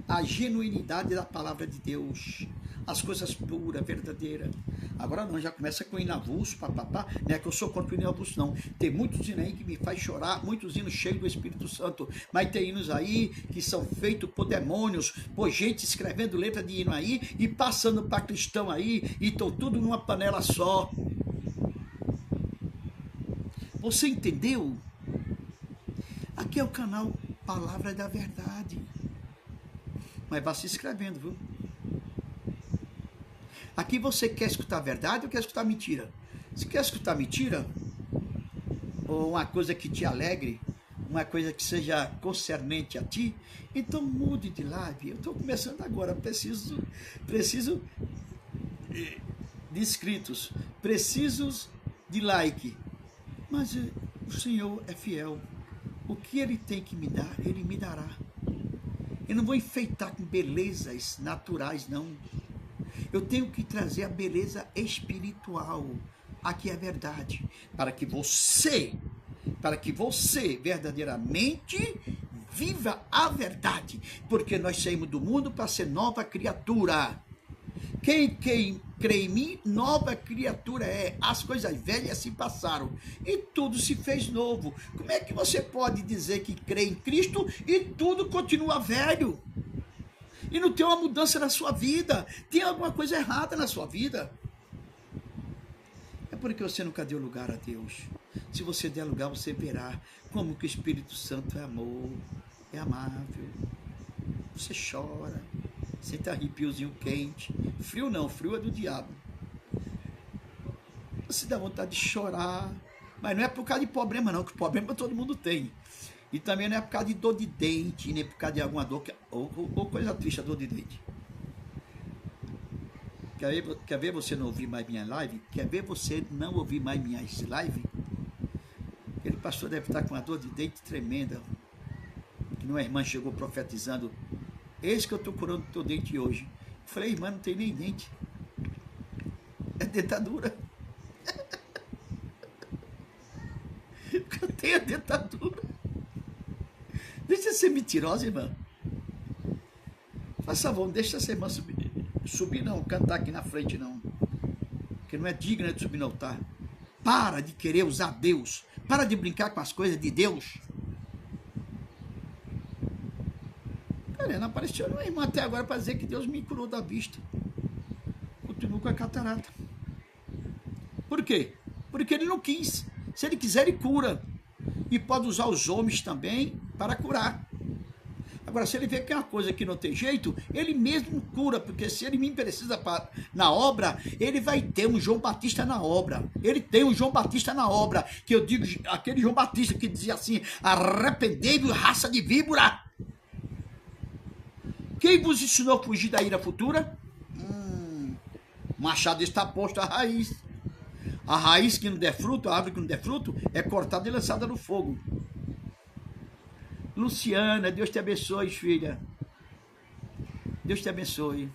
à genuinidade da palavra de Deus, as coisas puras, verdadeiras. Agora não, já começa com hino avulso, papapá, não é que eu sou contra o hino avulso, não. Tem muitos hinos aí que me faz chorar, muitos hinos cheios do Espírito Santo, mas tem hinos aí que são feitos por demônios, por gente escrevendo letra de hino aí e passando para cristão aí, e estão tudo numa panela só. Você entendeu? Aqui é o canal Palavra da Verdade. Mas vá se inscrevendo, viu? Aqui você quer escutar a verdade ou quer escutar mentira? Se quer escutar mentira, ou uma coisa que te alegre, uma coisa que seja concernente a ti, então mude de live. Eu estou começando agora, preciso de inscritos, preciso de like. Mas o Senhor é fiel. O que Ele tem que me dar, Ele me dará. Eu não vou enfeitar com belezas naturais, não. Eu tenho que trazer a beleza espiritual. Aqui é a verdade. Para que você verdadeiramente viva a verdade. Porque nós saímos do mundo para ser nova criatura. Quem crê em mim, nova criatura é. As coisas velhas se passaram e tudo se fez novo. Como é que você pode dizer que crê em Cristo e tudo continua velho? E não tem uma mudança na sua vida. Tem alguma coisa errada na sua vida. É porque você nunca deu lugar a Deus. Se você der lugar, você verá como que o Espírito Santo é amor, é amável. Você chora, sente arrepiozinho quente. Frio não, frio é do diabo. Você dá vontade de chorar. Mas não é por causa de problema, não, que problema todo mundo tem. E também não é por causa de dor de dente, nem por causa de alguma dor, ou coisa triste, a dor de dente. Quer ver você não ouvir mais minha live? Quer ver você não ouvir mais minhas lives? Aquele pastor deve estar com uma dor de dente tremenda. Que uma irmã chegou profetizando: eis que eu estou curando o teu dente hoje. Eu falei: irmã, não tem nem dente. É dentadura. Eu tenho a dentadura. Deixa de ser mentirosa, irmã. Faça favor, não deixa essa irmã subir. Subir não, cantar aqui na frente não. Porque não é digna de subir no altar. Para de querer usar Deus. Para de brincar com as coisas de Deus. Cara, não apareceu nenhuma irmã até agora para dizer que Deus me curou da vista. Continuo com a catarata. Por quê? Porque ele não quis. Se ele quiser, ele cura. E pode usar os homens também para curar. Agora, se ele vê que é uma coisa que não tem jeito, ele mesmo cura, porque se ele me precisa na obra, ele vai ter um João Batista na obra. Ele tem um João Batista na obra, que eu digo, aquele João Batista que dizia assim: arrependei-vos, raça de víbora. Quem vos ensinou a fugir da ira futura? Machado está posto à raiz. A raiz que não der fruto, a árvore que não der fruto, é cortada e lançada no fogo. Luciana, Deus te abençoe, filha. Deus te abençoe.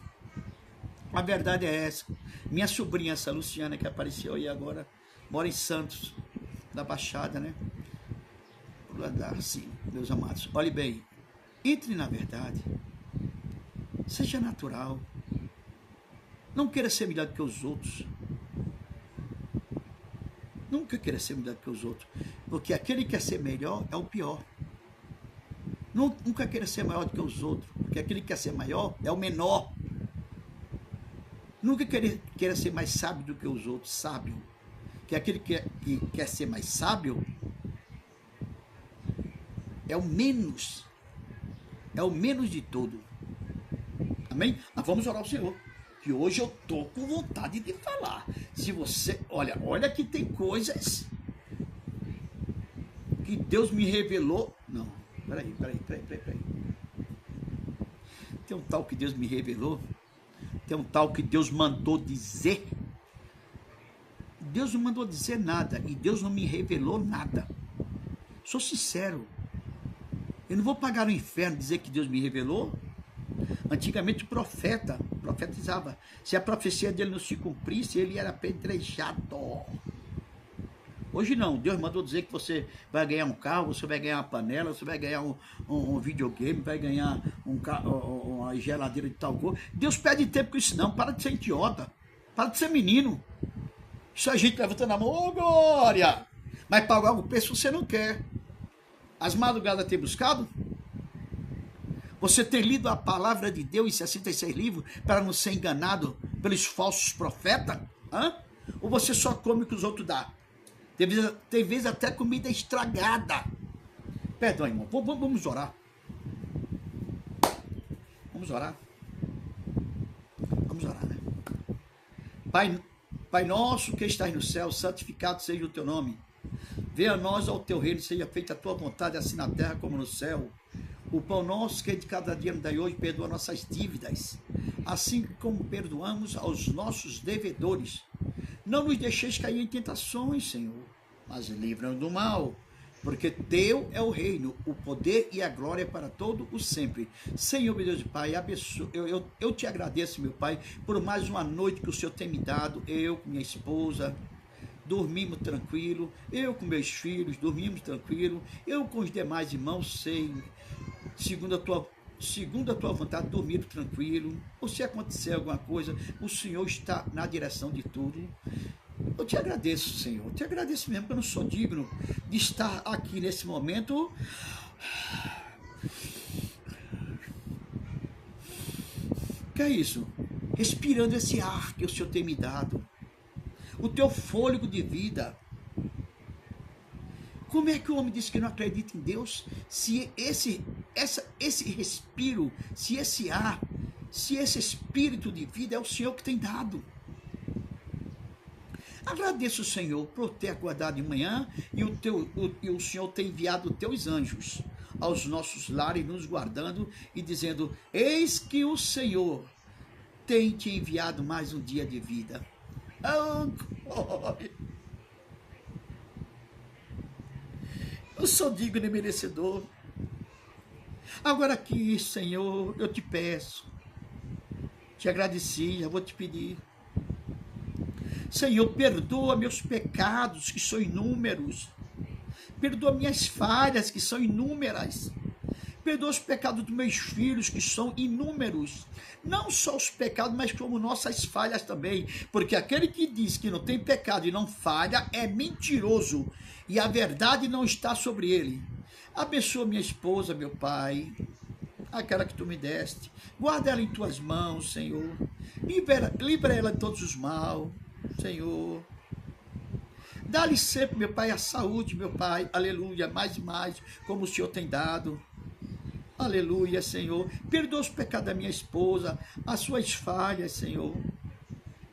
A verdade é essa. Minha sobrinha, essa Luciana, que apareceu aí agora, mora em Santos, da Baixada, né? Sim, meus amados. Olhe bem, entre na verdade. Seja natural. Não queira ser melhor do que os outros. Nunca queira ser melhor do que os outros. Porque aquele que quer ser melhor é o pior. Nunca queira ser maior do que os outros, porque aquele que quer ser maior é o menor. Nunca queira ser mais sábio do que os outros, sábio. Que aquele que quer ser mais sábio é o menos de tudo. Amém? Mas vamos orar ao Senhor, que hoje eu tô com vontade de falar. Se você, olha que tem coisas que Deus me revelou. Não. Peraí. Tem um tal que Deus me revelou. Tem um tal que Deus mandou dizer. Deus não mandou dizer nada. E Deus não me revelou nada. Sou sincero. Eu não vou pagar no inferno dizer que Deus me revelou. Antigamente o profeta profetizava. Se a profecia dele não se cumprisse, ele era apedrejado. Hoje não, Deus mandou dizer que você vai ganhar um carro, você vai ganhar uma panela, você vai ganhar um videogame, vai ganhar uma geladeira de tal cor. Deus perde tempo com isso não, para de ser idiota, para de ser menino. Isso a gente levantando a mão, ô glória! Mas pagar o preço você não quer. As madrugadas tem buscado? Você tem lido a palavra de Deus em 66 livros para não ser enganado pelos falsos profetas? Ou você só come o que os outros dão? Tem vezes até comida estragada. Perdão, irmão. Vamos orar. Vamos orar. Vamos orar, né? Pai nosso que estás no céu, santificado seja o teu nome. Venha a nós ao teu reino, seja feita a tua vontade, assim na terra como no céu. O pão nosso que é de cada dia nos dai hoje, perdoa nossas dívidas, assim como perdoamos aos nossos devedores. Não nos deixeis cair em tentações, Senhor, mas livra-nos do mal, porque teu é o reino, o poder e a glória para todo o sempre. Senhor, meu Deus e Pai, abençoe. Eu te agradeço, meu Pai, por mais uma noite que o Senhor tem me dado, eu com minha esposa, dormimos tranquilo, eu com meus filhos, dormimos tranquilo, eu com os demais irmãos, sei, segundo a tua vontade, dormir tranquilo. Ou se acontecer alguma coisa, o Senhor está na direção de tudo. Eu te agradeço, Senhor. Eu te agradeço mesmo, porque eu não sou digno de estar aqui nesse momento. Que é isso? Respirando esse ar que o Senhor tem me dado. O teu fôlego de vida. Como é que o homem diz que não acredita em Deus se esse respiro, se esse ar, se esse espírito de vida é o Senhor que tem dado? Agradeço, Senhor, por ter acordado de manhã e o Senhor ter enviado teus anjos aos nossos lares, nos guardando e dizendo: eis que o Senhor tem te enviado mais um dia de vida. Oh, glória! Eu sou digno e merecedor. Agora aqui, Senhor, eu te peço, te agradeci, já vou te pedir. Senhor, perdoa meus pecados, que são inúmeros. Perdoa minhas falhas, que são inúmeras. Perdoa os pecados dos meus filhos, que são inúmeros. Não só os pecados, mas como nossas falhas também. Porque aquele que diz que não tem pecado e não falha é mentiroso. E a verdade não está sobre ele. Abençoa minha esposa, meu Pai, aquela que tu me deste. Guarda ela em tuas mãos, Senhor. Livra ela de todos os mal, Senhor. Dá-lhe sempre, meu Pai, a saúde, meu Pai. Aleluia, mais e mais, como o Senhor tem dado. Aleluia, Senhor. Perdoa os pecados da minha esposa, as suas falhas, Senhor,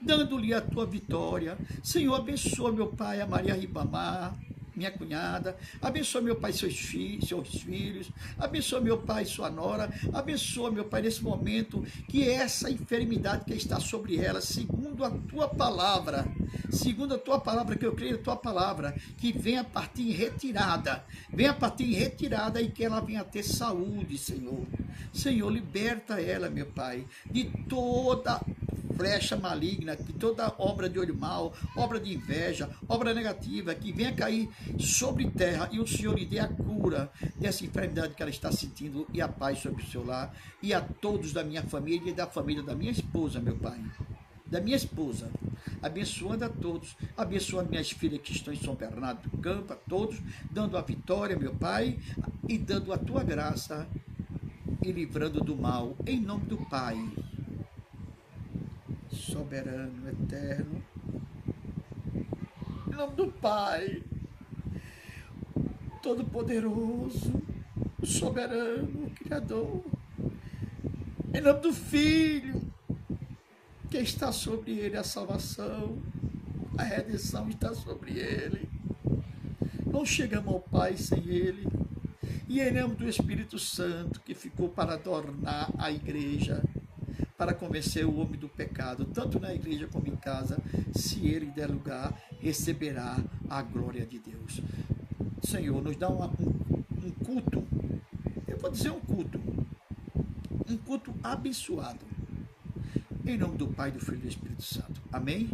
dando-lhe a tua vitória. Senhor, abençoa, meu Pai, a Maria Ribamar, minha cunhada. Abençoa, meu Pai, seus filhos. Abençoa, meu Pai, sua nora. Abençoa, meu Pai, nesse momento, que essa enfermidade que está sobre ela, segundo a tua palavra, que eu creio na tua palavra, que venha partir em retirada, e que ela venha ter saúde, Senhor. Senhor, liberta ela, meu Pai, de toda flecha maligna, que toda obra de olho mau, obra de inveja, obra negativa, que venha cair sobre terra e o Senhor lhe dê a cura dessa enfermidade que ela está sentindo e a paz sobre o seu lar e a todos da minha família e da família da minha esposa, meu Pai. Da minha esposa, abençoando a todos, abençoando minhas filhas que estão em São Bernardo do Campo, a todos, dando a vitória, meu Pai, e dando a tua graça e livrando do mal, em nome do Pai, soberano, eterno, em nome do Pai, todo-poderoso, soberano, Criador, em nome do Filho, que está sobre ele a salvação, a redenção está sobre ele. Não chegamos ao Pai sem ele. E em nome do Espírito Santo, que ficou para adornar a igreja, para convencer o homem do pecado, tanto na igreja como em casa, se ele der lugar, receberá a glória de Deus. Senhor, nos dá um culto, eu vou dizer um culto abençoado. Em nome do Pai, do Filho e do Espírito Santo. Amém?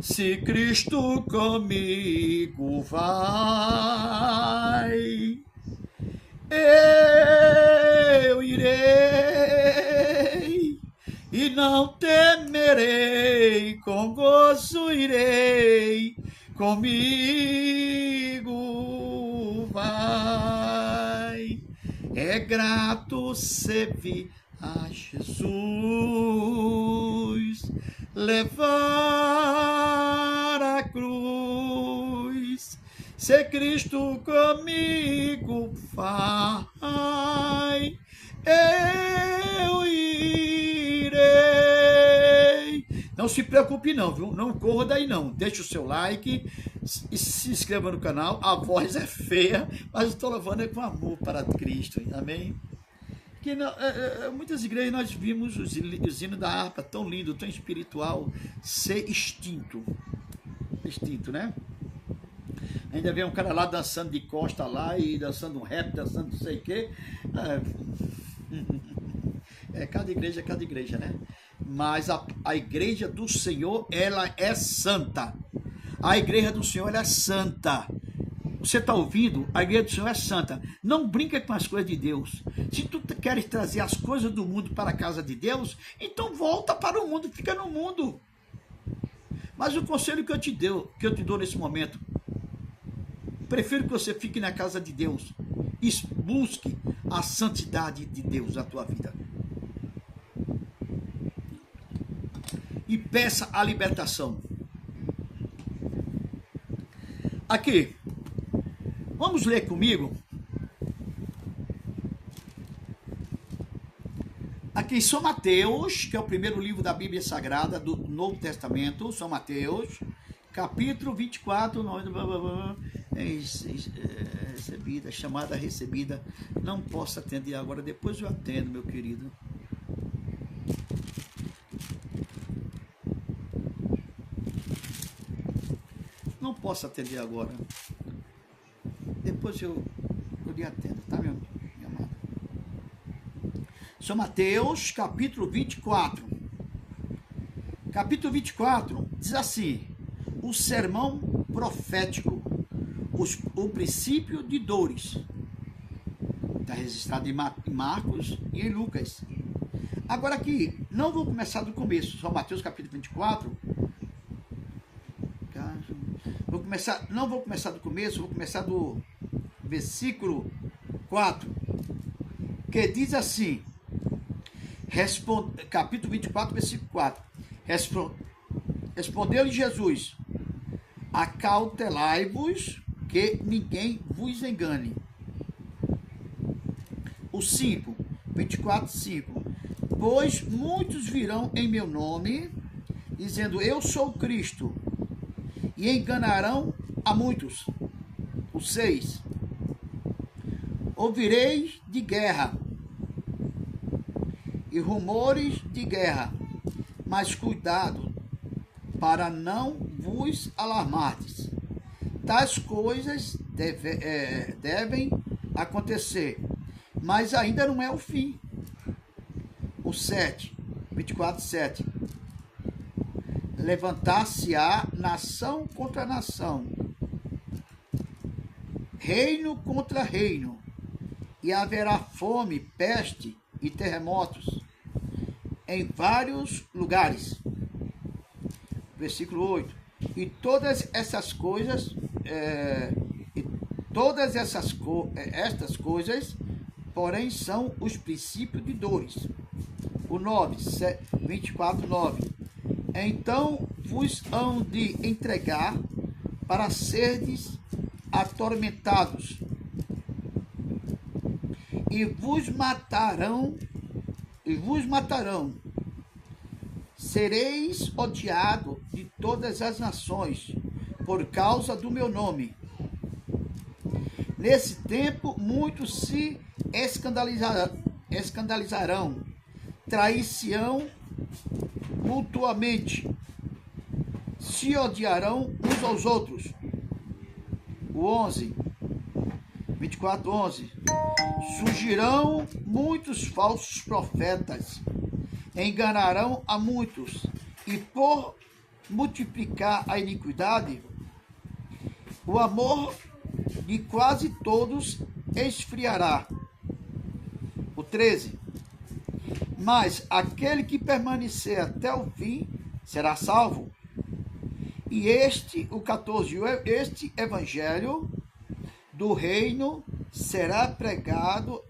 Se Cristo comigo vai, eu irei, e não temerei, com gozo irei, comigo vai. É grato servir a Jesus, levar a cruz, se Cristo comigo vai, eu irei. Não se preocupe não, viu? Não corra daí não. Deixe o seu like e se inscreva no canal. A voz é feia, mas estou levando com amor para Cristo. Amém? Que muitas igrejas nós vimos os hinos da harpa tão lindo, tão espiritual, ser extinto, né? Ainda vem um cara lá dançando de costa lá e dançando um rap, dançando não sei o quê. Cada igreja, né? Mas a igreja do Senhor, ela é santa. A igreja do Senhor, ela é santa. Você está ouvindo? A igreja do Senhor é santa. Não brinca com as coisas de Deus. Se tu queres trazer as coisas do mundo para a casa de Deus, então volta para o mundo, fica no mundo. Mas o conselho que eu te dou nesse momento, prefiro que você fique na casa de Deus e busque a santidade de Deus na tua vida. E peça a libertação. Aqui, vamos ler comigo. Aqui, São Mateus, que é o primeiro livro da Bíblia Sagrada do Novo Testamento, São Mateus, capítulo 24, recebida, chamada recebida. Não posso atender agora, depois eu atendo, meu querido. Não posso atender agora. Depois eu lhe atendo, tá, meu amado? São Mateus, capítulo 24. Capítulo 24 diz assim: o sermão profético, o princípio de dores. Está registrado em Marcos e em Lucas. Agora aqui, não vou começar do começo, São Mateus, capítulo 24. Não vou começar do começo, vou começar do versículo 4, que diz assim, capítulo 24, versículo 4, respondeu-lhe Jesus: acautelai-vos que ninguém vos engane. O 5, 24, 5, pois muitos virão em meu nome, dizendo eu sou Cristo, e enganarão a muitos. O 6, ouvireis de guerra e rumores de guerra, mas cuidado para não vos alarmardes. Tais coisas devem acontecer, mas ainda não é o fim. O 7, 24, 7. Levantar-se-á nação contra nação, reino contra reino, e haverá fome, peste e terremotos em vários lugares. Versículo 8. E todas essas coisas, estas coisas, porém, são os princípios de dores. O 9, 24, 9. Então vos hão de entregar para serdes atormentados, e vos matarão, Sereis odiados de todas as nações por causa do meu nome. Nesse tempo muitos se escandalizarão, trair-se-ão mutuamente, se odiarão uns aos outros. O 11, 24, 11. Surgirão muitos falsos profetas, enganarão a muitos, e por multiplicar a iniquidade, o amor de quase todos esfriará. O 13. Mas aquele que permanecer até o fim será salvo. E o 14, este evangelho do reino será pregado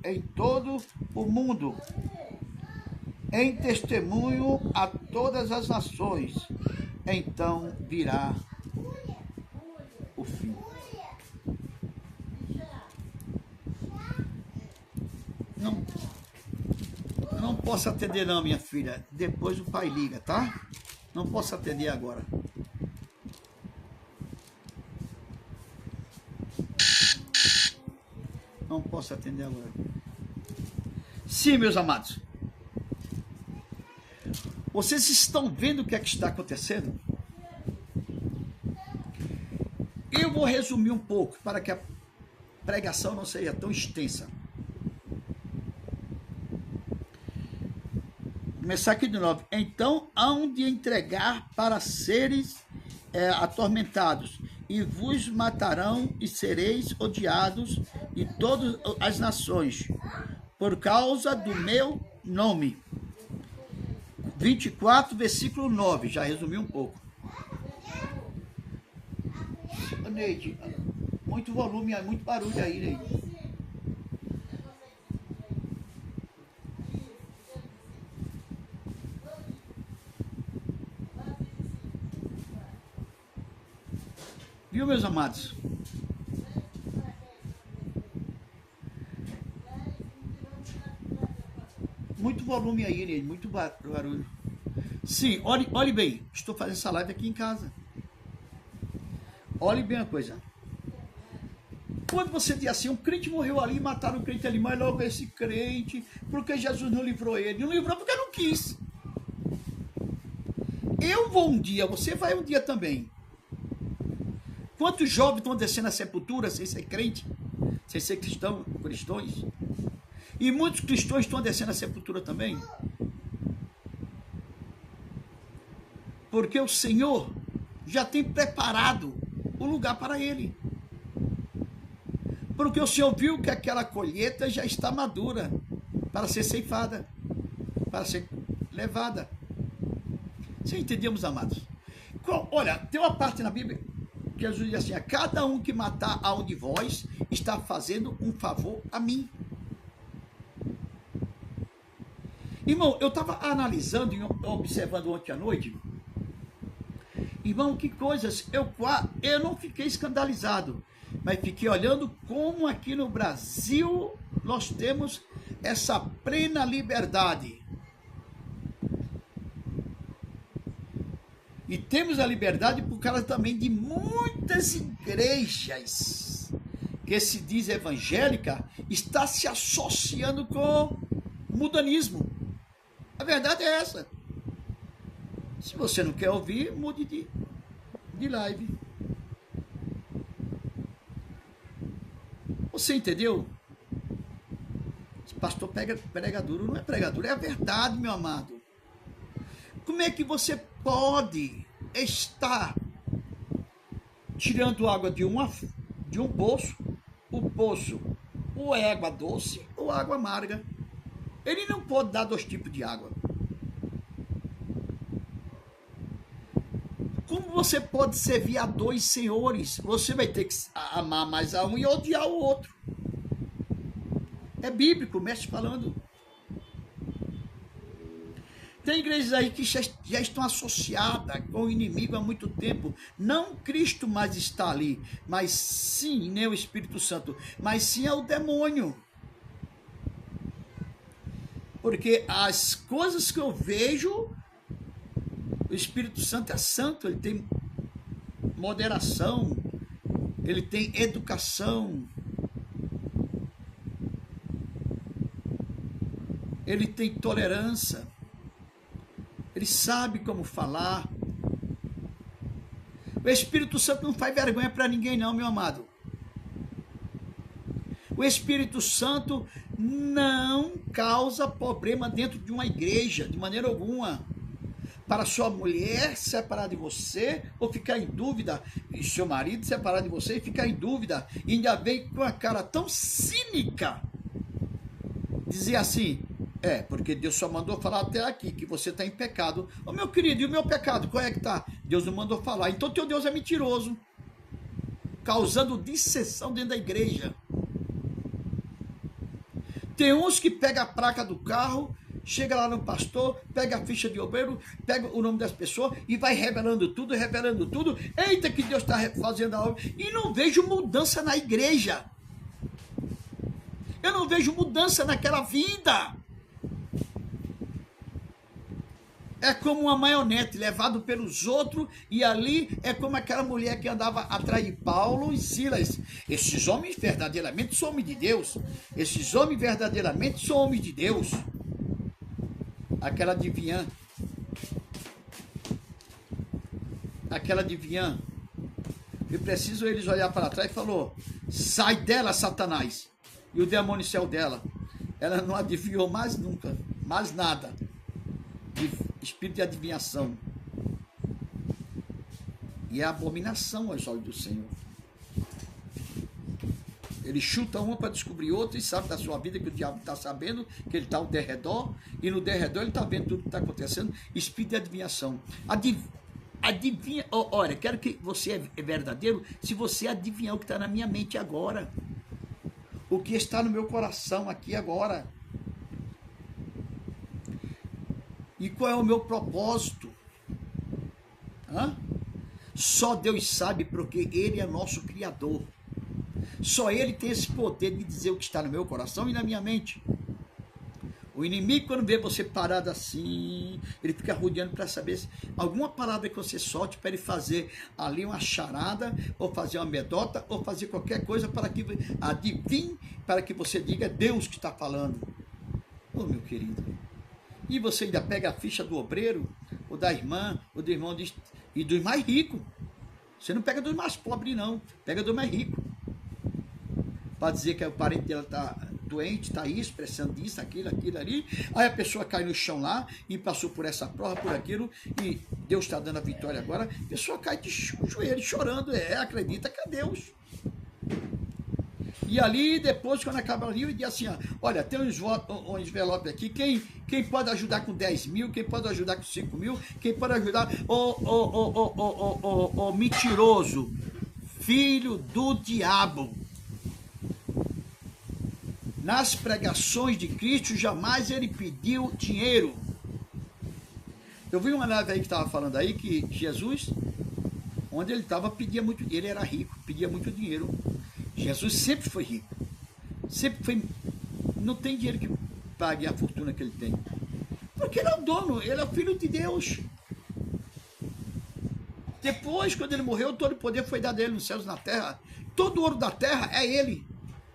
em todo o mundo, em testemunho a todas as nações. Então virá o fim. Não posso atender não, minha filha. Depois o pai liga, tá? Não posso atender agora. Não posso atender agora. Sim, meus amados. Vocês estão vendo o que é que está acontecendo? Eu vou resumir um pouco para que a pregação não seja tão extensa. Começar aqui de novo. Então, hão de entregar para seres atormentados, e vos matarão, e sereis odiados de todas as nações, por causa do meu nome. 24, versículo 9. Já resumi um pouco. Ô, Neide, muito volume, muito barulho aí, Neide. Viu, meus amados? Muito volume aí, Neide, muito barulho. Sim, olhe bem, estou fazendo essa live aqui em casa. Olhe bem a coisa. Quando você diz assim, um crente morreu ali, mataram um crente ali, mas logo esse crente, porque Jesus não livrou ele. Não livrou porque não quis. Eu vou um dia, você vai um dia também. Quantos jovens estão descendo a sepultura sem ser crente, sem ser cristãos? E muitos cristãos estão descendo a sepultura também. Porque o Senhor já tem preparado o lugar para ele. Porque o Senhor viu que aquela colheita já está madura para ser ceifada, para ser levada. Você entendeu, meus amados? Olha, tem uma parte na Bíblia que Jesus diz assim: a cada um que matar a um de vós está fazendo um favor a mim. Irmão, eu estava analisando e observando ontem à noite. Irmão, que coisas, eu não fiquei escandalizado, mas fiquei olhando como aqui no Brasil nós temos essa plena liberdade. E temos a liberdade por causa também de muitas igrejas que se diz evangélica, está se associando com o mudanismo. A verdade é essa. Se você não quer ouvir, mude de live. Você entendeu? Esse pastor prega duro, não é pregador, é a verdade, meu amado. Como é que você pode estar tirando água de um poço, o poço ou é água doce ou água amarga? Ele não pode dar 2 tipos de água. Como você pode servir a 2 senhores? Você vai ter que amar mais a um e odiar o outro. É bíblico, o mestre falando. Tem igrejas aí que já estão associadas com o inimigo há muito tempo. Não Cristo mais está ali, mas sim, nem o Espírito Santo, mas sim é o demônio. Porque as coisas que eu vejo, o Espírito Santo é santo, ele tem moderação, ele tem educação, ele tem tolerância, ele sabe como falar. O Espírito Santo não faz vergonha para ninguém não, meu amado. O Espírito Santo não causa problema dentro de uma igreja, de maneira alguma. Para sua mulher separar de você ou ficar em dúvida, e seu marido separar de você e ficar em dúvida, e ainda vem com a cara tão cínica, dizer assim, porque Deus só mandou falar até aqui, que você está em pecado. Ô meu querido, e o meu pecado, qual é que está? Deus não mandou falar, então teu Deus é mentiroso, causando dissensão dentro da igreja. Tem uns que pegam a placa do carro, chega lá no pastor, pega a ficha de obreiro, pega o nome das pessoas e vai revelando tudo. Eita, que Deus está fazendo a obra. E não vejo mudança na igreja. Eu não vejo mudança naquela vida. É como uma maionete levado pelos outros, e ali é como aquela mulher que andava atrás de Paulo e Silas. Esses homens verdadeiramente são homens de Deus. Esses homens verdadeiramente são homens de Deus. Aquela adivinhã. E preciso eles olhar para trás e falou: sai dela, Satanás. E o demônio saiu dela. Ela não adivinhou mais nunca, mais nada. Espírito de adivinhação. E é abominação aos olhos do Senhor. Ele chuta uma para descobrir outra e sabe da sua vida que o diabo está sabendo, que ele está ao derredor, e no derredor ele está vendo tudo que está acontecendo. Espírito de adivinhação. Adivinha, olha, quero que você é verdadeiro se você adivinhar o que está na minha mente agora. O que está no meu coração aqui agora. E qual é o meu propósito? Só Deus sabe, porque Ele é nosso Criador. Só Ele tem esse poder de dizer o que está no meu coração e na minha mente. O inimigo, quando vê você parado assim, ele fica rodeando para saber se alguma palavra que você solte para ele fazer ali uma charada, ou fazer uma medota, ou fazer qualquer coisa para que adivinhe, para que você diga, é Deus que está falando. Ô, meu querido. E você ainda pega a ficha do obreiro, ou da irmã, ou do irmão, e dos mais ricos. Você não pega dos mais pobres, não. Pega do mais rico. Para dizer que o parente dela está doente, está isso, precisando disso, aquilo ali. Aí a pessoa cai no chão lá e passou por essa prova, por aquilo, e Deus está dando a vitória agora. A pessoa cai de joelho, chorando, acredita que é Deus. E ali, depois, quando acaba ali, ele diz assim, ó, olha, tem um envelope aqui, quem pode ajudar com 10 mil, quem pode ajudar com 5 mil, quem pode ajudar, ô mentiroso, filho do diabo. Nas pregações de Cristo, jamais ele pediu dinheiro. Eu vi uma live aí que estava falando aí que Jesus, onde ele estava, pedia muito, ele era rico, pedia muito dinheiro. Jesus sempre foi rico. Sempre foi, não tem dinheiro que pague a fortuna que ele tem. Porque ele é o dono, ele é o filho de Deus. Depois, quando ele morreu, todo o poder foi dado a ele nos céus e na terra. Todo o ouro da terra é ele.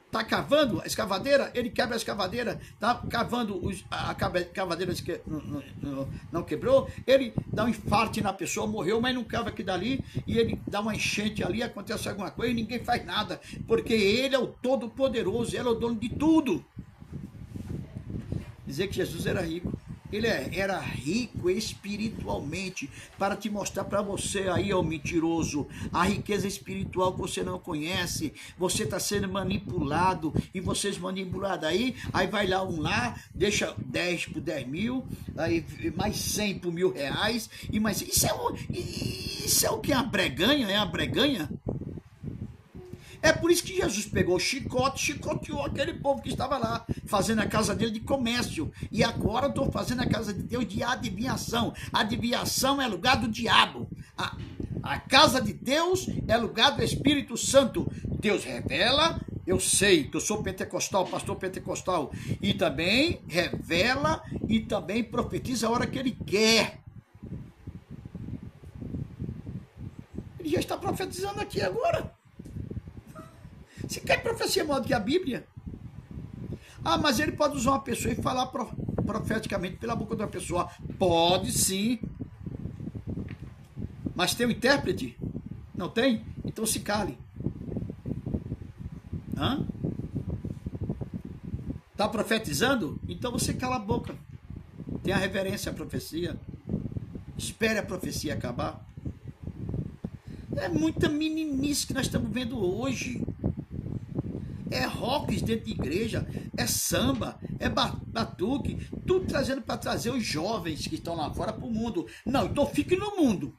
Está cavando a escavadeira, ele quebra a escavadeira, está cavando a cavadeira que não quebrou, ele dá um infarto na pessoa, morreu, mas não cava aqui dali, e ele dá uma enchente ali, acontece alguma coisa e ninguém faz nada, porque ele é o todo-poderoso, ele é o dono de tudo. Dizer que Jesus era rico. Ele era rico espiritualmente, para te mostrar para você aí, ó mentiroso, a riqueza espiritual que você não conhece. Você está sendo manipulado, e vocês manipulados aí vai lá um lá, deixa 10 por 10 mil, aí mais 100 por R$1.000, e mais isso é o que é a breganha, é a breganha? É por isso que Jesus pegou o chicote, chicoteou aquele povo que estava lá, fazendo a casa dele de comércio. E agora eu estou fazendo a casa de Deus de adivinhação. Adivinhação é lugar do diabo. A casa de Deus é lugar do Espírito Santo. Deus revela, eu sei que eu sou pentecostal, pastor pentecostal, e também revela e também profetiza a hora que ele quer. Ele já está profetizando aqui agora. Você quer profecia maior do que a Bíblia? Ah, mas ele pode usar uma pessoa e falar profeticamente pela boca de uma pessoa. Pode sim. Mas tem um intérprete? Não tem? Então se cale. Está profetizando? Então você cala a boca. Tenha reverência à profecia. Espere a profecia acabar. É muita meninice que nós estamos vendo hoje. É rocks dentro de igreja, é samba, é batuque, tudo trazendo para trazer os jovens que estão lá fora para o mundo. Não, então fique no mundo.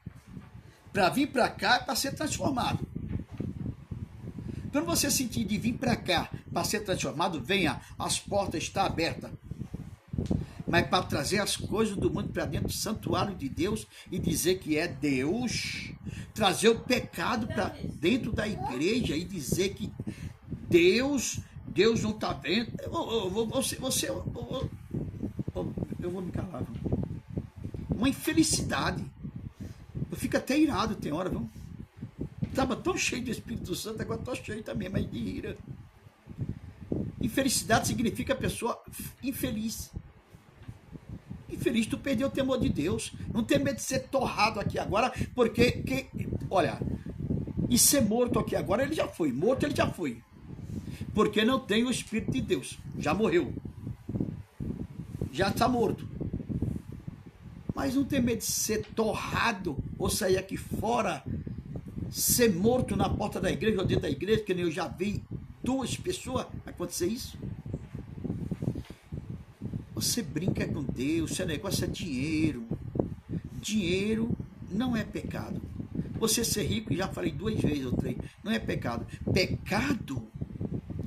Para vir para cá é para ser transformado. Quando você sentir de vir para cá para ser transformado, venha, as portas estão abertas. Mas para trazer as coisas do mundo para dentro do santuário de Deus e dizer que é Deus, trazer o pecado para dentro da igreja e dizer que Deus não está vendo. Eu vou me calar. Uma infelicidade. Eu fico até irado, tem hora, viu? Estava tão cheio do Espírito Santo, agora estou cheio também, mas de ira. Infelicidade significa a pessoa infeliz. Infeliz, tu perdeu o temor de Deus. Não tem medo de ser torrado aqui agora, porque, olha, e ser morto aqui agora, ele já foi. Morto ele já foi. Porque não tem o Espírito de Deus. Já morreu. Já está morto. Mas não tem medo de ser torrado ou sair aqui fora, ser morto na porta da igreja ou dentro da igreja, que nem eu já vi 2 pessoas acontecer isso. Você brinca com Deus, seu negócio é dinheiro. Dinheiro não é pecado. Você ser rico, já falei 2 vezes ou 3, não é pecado. Pecado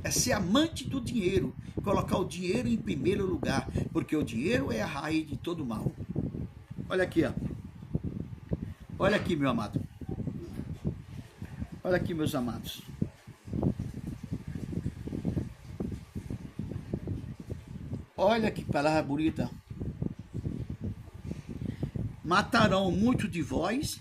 é ser amante do dinheiro, colocar o dinheiro em primeiro lugar, porque o dinheiro é a raiz de todo mal. Olha aqui, ó. Olha aqui, meu amado. Olha aqui, meus amados. Olha que palavra bonita. Matarão muito de vós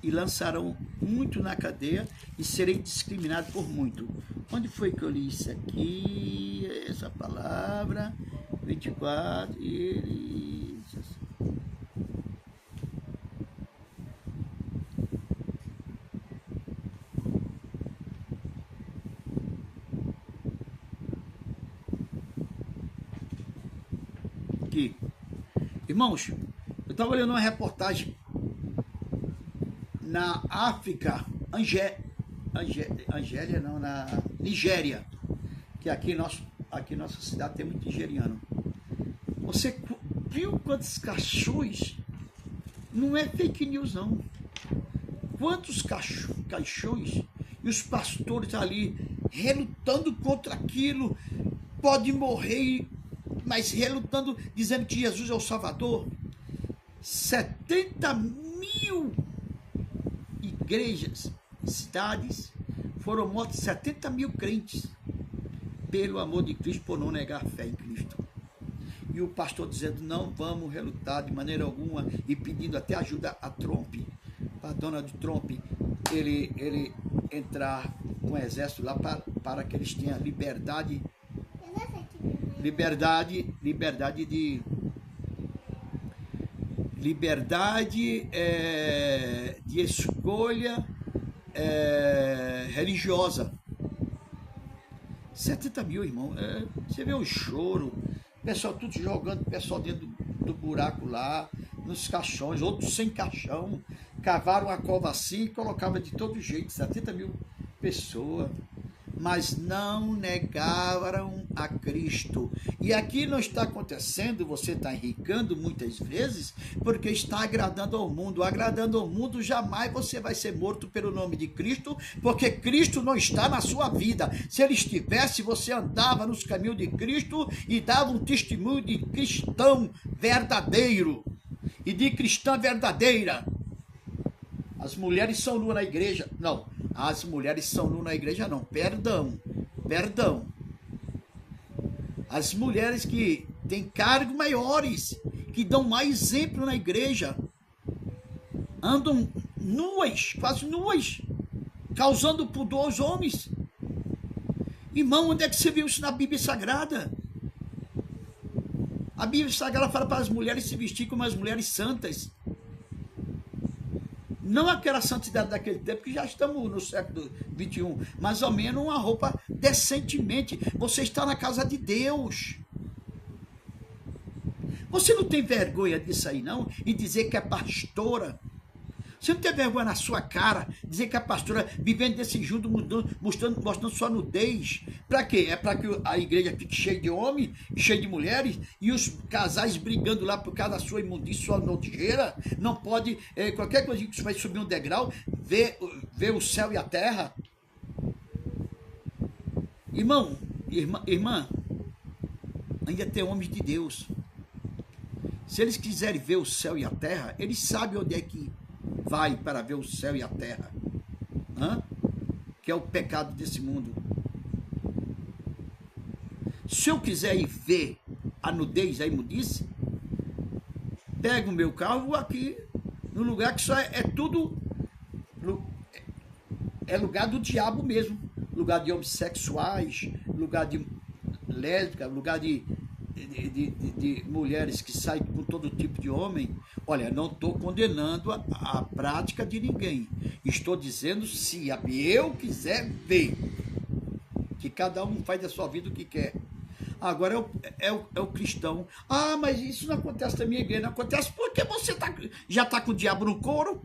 e lançarão muito na cadeia e serei discriminado por muito. Onde foi que eu li isso aqui? Essa palavra, 24, ele... Aqui. Irmãos, eu estava olhando uma reportagem na África, na Nigéria, que aqui nossa cidade tem muito nigeriano. Você viu quantos cachorros? Não é fake news, não. Quantos cachorros e os pastores ali relutando contra aquilo, pode morrer, mas relutando, dizendo que Jesus é o Salvador. 70.000 igrejas, cidades, foram mortos 70.000 crentes pelo amor de Cristo, por não negar a fé em Cristo. E o pastor dizendo, não vamos relutar de maneira alguma, e pedindo até ajuda a Trump, para Donald Trump, ele entrar com o exército lá para que eles tenham liberdade de escolha religiosa. 70.000, irmão. Você vê o choro, o pessoal tudo jogando, o pessoal dentro do buraco lá, nos caixões, outros sem caixão, cavaram a cova assim e colocavam de todo jeito, 70.000 pessoas. Mas não negaram a Cristo. E aqui não está acontecendo, você está enricando muitas vezes, porque está agradando ao mundo. Agradando ao mundo, jamais você vai ser morto pelo nome de Cristo, porque Cristo não está na sua vida. Se ele estivesse, você andava nos caminhos de Cristo e dava um testemunho de cristão verdadeiro e de cristã verdadeira. As mulheres são nuas na igreja. Não, as mulheres são nuas na igreja não. Perdão. As mulheres que têm cargos maiores, que dão mais exemplo na igreja, andam nuas, quase nuas, causando pudor aos homens. Irmão, onde é que você viu isso na Bíblia Sagrada? A Bíblia Sagrada fala para as mulheres se vestir como as mulheres santas. Não aquela santidade daquele tempo, que já estamos no século XXI, mais ou menos uma roupa decentemente. Você está na casa de Deus. Você não tem vergonha disso aí, não? E dizer que é pastora? Você não tem vergonha na sua cara dizer que a pastora vivendo desse junto, mostrando sua nudez? Para quê? É para que a igreja fique cheia de homens, cheia de mulheres, e os casais brigando lá por causa da sua imundícia, sua nojeira? Não pode, qualquer coisa que você vai subir um degrau, ver o céu e a terra? Irmão, irmã, ainda tem homens de Deus. Se eles quiserem ver o céu e a terra, eles sabem onde é que vai para ver o céu e a terra, que é o pecado desse mundo. Se eu quiser ir ver a nudez, a imundice, pego o meu carro, vou aqui no lugar que só é tudo, é lugar do diabo mesmo, lugar de homossexuais, lugar de lésbica, lugar de mulheres que saem com todo tipo de homem. Olha, não estou condenando a prática de ninguém. Estou dizendo, se eu quiser ver, que cada um faz da sua vida o que quer. Agora é o cristão. Ah, mas isso não acontece na minha igreja. Não acontece porque você já está com o diabo no couro.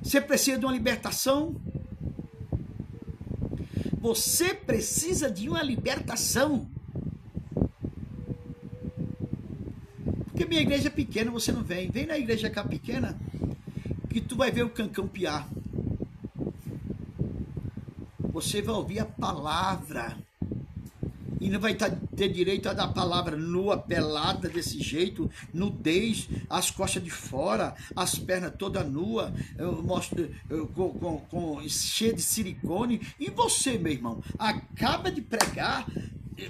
Você precisa de uma libertação. Você precisa de uma libertação. Porque minha igreja é pequena, você não vem. Vem na igreja cá pequena, que tu vai ver o cancão piar. Você vai ouvir a palavra. E não vai ter direito a dar palavra nua, pelada desse jeito, nudez, as costas de fora, as pernas todas nuas, cheia de silicone. E você, meu irmão, acaba de pregar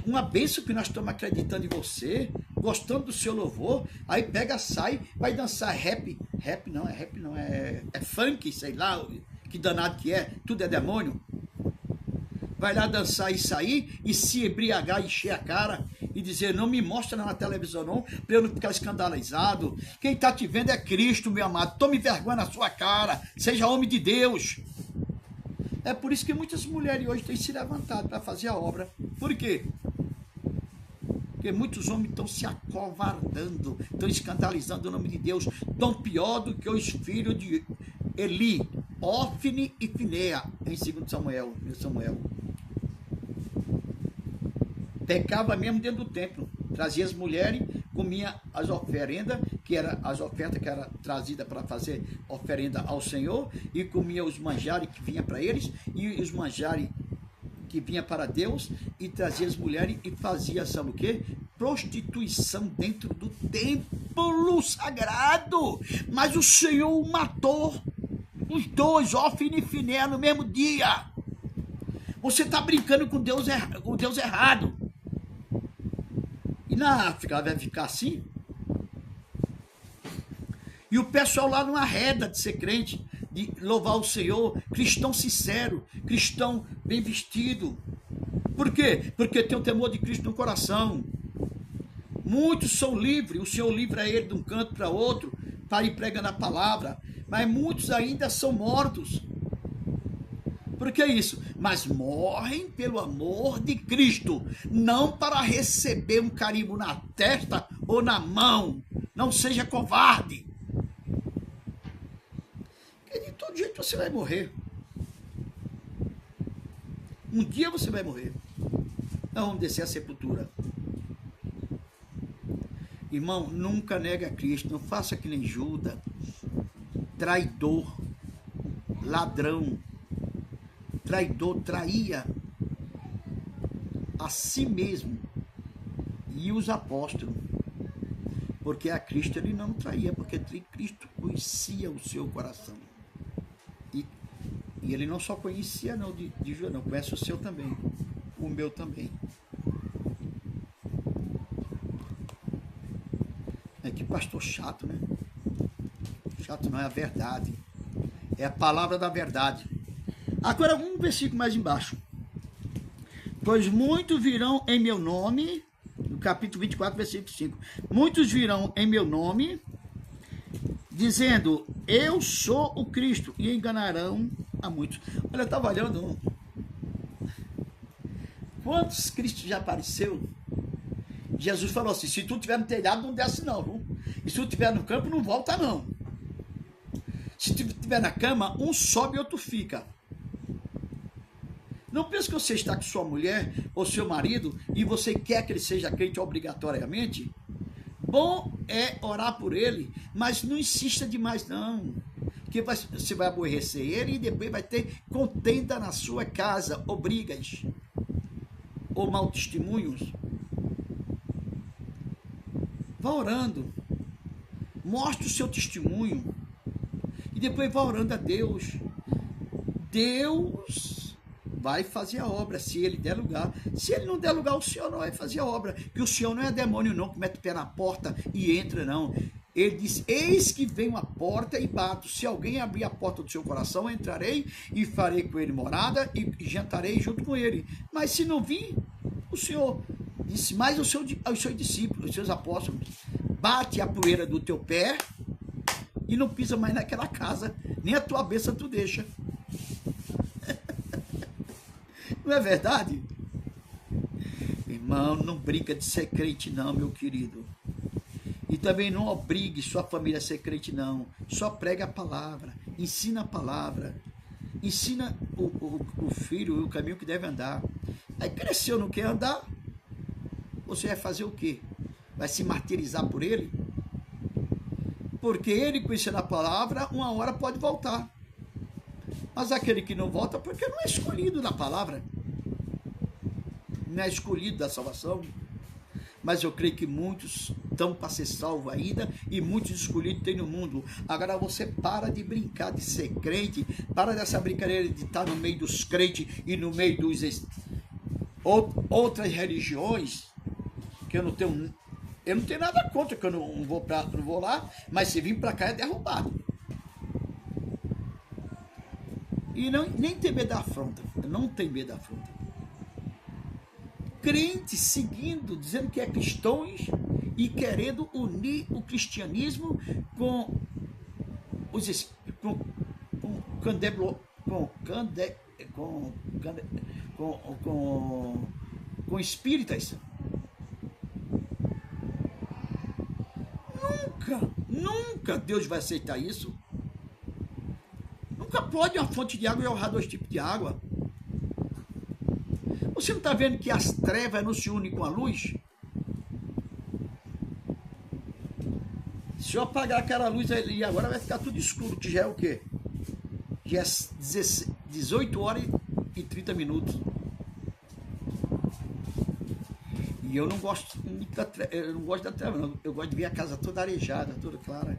uma bênção que nós estamos acreditando em você, gostando do seu louvor, aí pega, sai, vai dançar rap não, é funk, sei lá, que danado que é, tudo é demônio. Vai lá dançar e sair, e se embriagar, encher a cara, e dizer, não me mostra na televisão não, para eu não ficar escandalizado. Quem está te vendo é Cristo, meu amado, tome vergonha na sua cara, seja homem de Deus. É por isso que muitas mulheres hoje têm se levantado para fazer a obra. Por quê? Porque muitos homens estão se acovardando, estão escandalizando o nome de Deus, tão pior do que os filhos de Eli, Ofne e Finea, em 2 Samuel, pecava mesmo dentro do templo, trazia as mulheres, comia as oferendas, que era as ofertas que era trazida para fazer oferenda ao Senhor, e comia os manjares que vinha para eles, e os manjares que vinha para Deus, e trazia as mulheres e fazia, sabe o quê? Prostituição dentro do templo sagrado. Mas o Senhor matou os dois, Ofne e Finea, no mesmo dia. Você está brincando com Deus errado. E na África vai ficar assim? E o pessoal lá não arreda de ser crente, de louvar o Senhor, cristão sincero, cristão bem vestido. Por quê? Porque tem o temor de Cristo no coração. Muitos são livres, o Senhor livra ele de um canto para outro, para ir pregando a palavra, mas muitos ainda são mortos. Por que isso? Mas morrem pelo amor de Cristo, não para receber um carimbo na testa ou na mão. Não seja covarde. Porque de todo jeito você vai morrer. Um dia você vai morrer. Nós vamos descer à sepultura. Irmão, nunca nega a Cristo. Não faça que nem Judas, traidor, ladrão. Traidor, traía a si mesmo e os apóstolos, porque a Cristo ele não traía, porque Cristo conhecia o seu coração, e ele não só conhecia não de Judas, não, conhece o seu também, o meu também. É que pastor chato, né? Chato não é a verdade, é a palavra da verdade. Agora, um versículo mais embaixo. Pois muitos virão em meu nome, no capítulo 24, versículo 5. Muitos virão em meu nome, dizendo, eu sou o Cristo, e enganarão a muitos. Olha, eu estava olhando. Quantos Cristos já apareceu? Jesus falou assim, se tu estiver no telhado, não desce não. Viu? E se tu estiver no campo, não volta não. Se tu estiver na cama, um sobe e outro fica. Não pense que você está com sua mulher ou seu marido e você quer que ele seja crente obrigatoriamente. Bom é orar por ele, mas não insista demais não. Que você vai aborrecer ele e depois vai ter contenda na sua casa, ou brigas, ou mau testemunhos. Vá orando. Mostre o seu testemunho. E depois vá orando a Deus. Deus vai fazer a obra, se ele der lugar. Se ele não der lugar, o Senhor não vai fazer a obra. Que o Senhor não é demônio não, que mete o pé na porta e entra não. Ele diz, eis que venho à porta e bato. Se alguém abrir a porta do seu coração, entrarei e farei com ele morada e jantarei junto com ele. Mas se não vir, o Senhor disse mais aos seus discípulos, aos seus apóstolos, bate a poeira do teu pé e não pisa mais naquela casa, nem a tua bênção tu deixa. Não é verdade? Irmão, não brinca de ser crente não, meu querido. E também não obrigue sua família a ser crente não. Só prega a palavra, ensina a palavra. Ensina o filho o caminho que deve andar. Aí cresceu, não quer andar, você vai fazer o quê? Vai se martirizar por ele? Porque ele, conhecendo a palavra, uma hora pode voltar. Mas aquele que não volta, porque não é escolhido da palavra, não é escolhido da salvação. Mas eu creio que muitos estão para ser salvos ainda e muitos escolhidos tem no mundo. Agora você para de brincar de ser crente, para dessa brincadeira de estar no meio dos crentes e no meio dos outras religiões, que eu não tenho nada contra, que eu não vou lá, mas se vir para cá é derrubado. E nem tem medo da afronta, não tem medo da afronta. Crentes seguindo, dizendo que é cristãos e querendo unir o cristianismo com os com espíritas. Nunca Deus vai aceitar isso. Nunca pode uma fonte de água jorrar dois tipos de água. Você não está vendo que as trevas não se unem com a luz? Se eu apagar aquela luz ali agora, vai ficar tudo escuro, que já é o quê? Já é 18 horas e 30 minutos. E eu não gosto da treva, não. Eu gosto de ver a casa toda arejada, toda clara.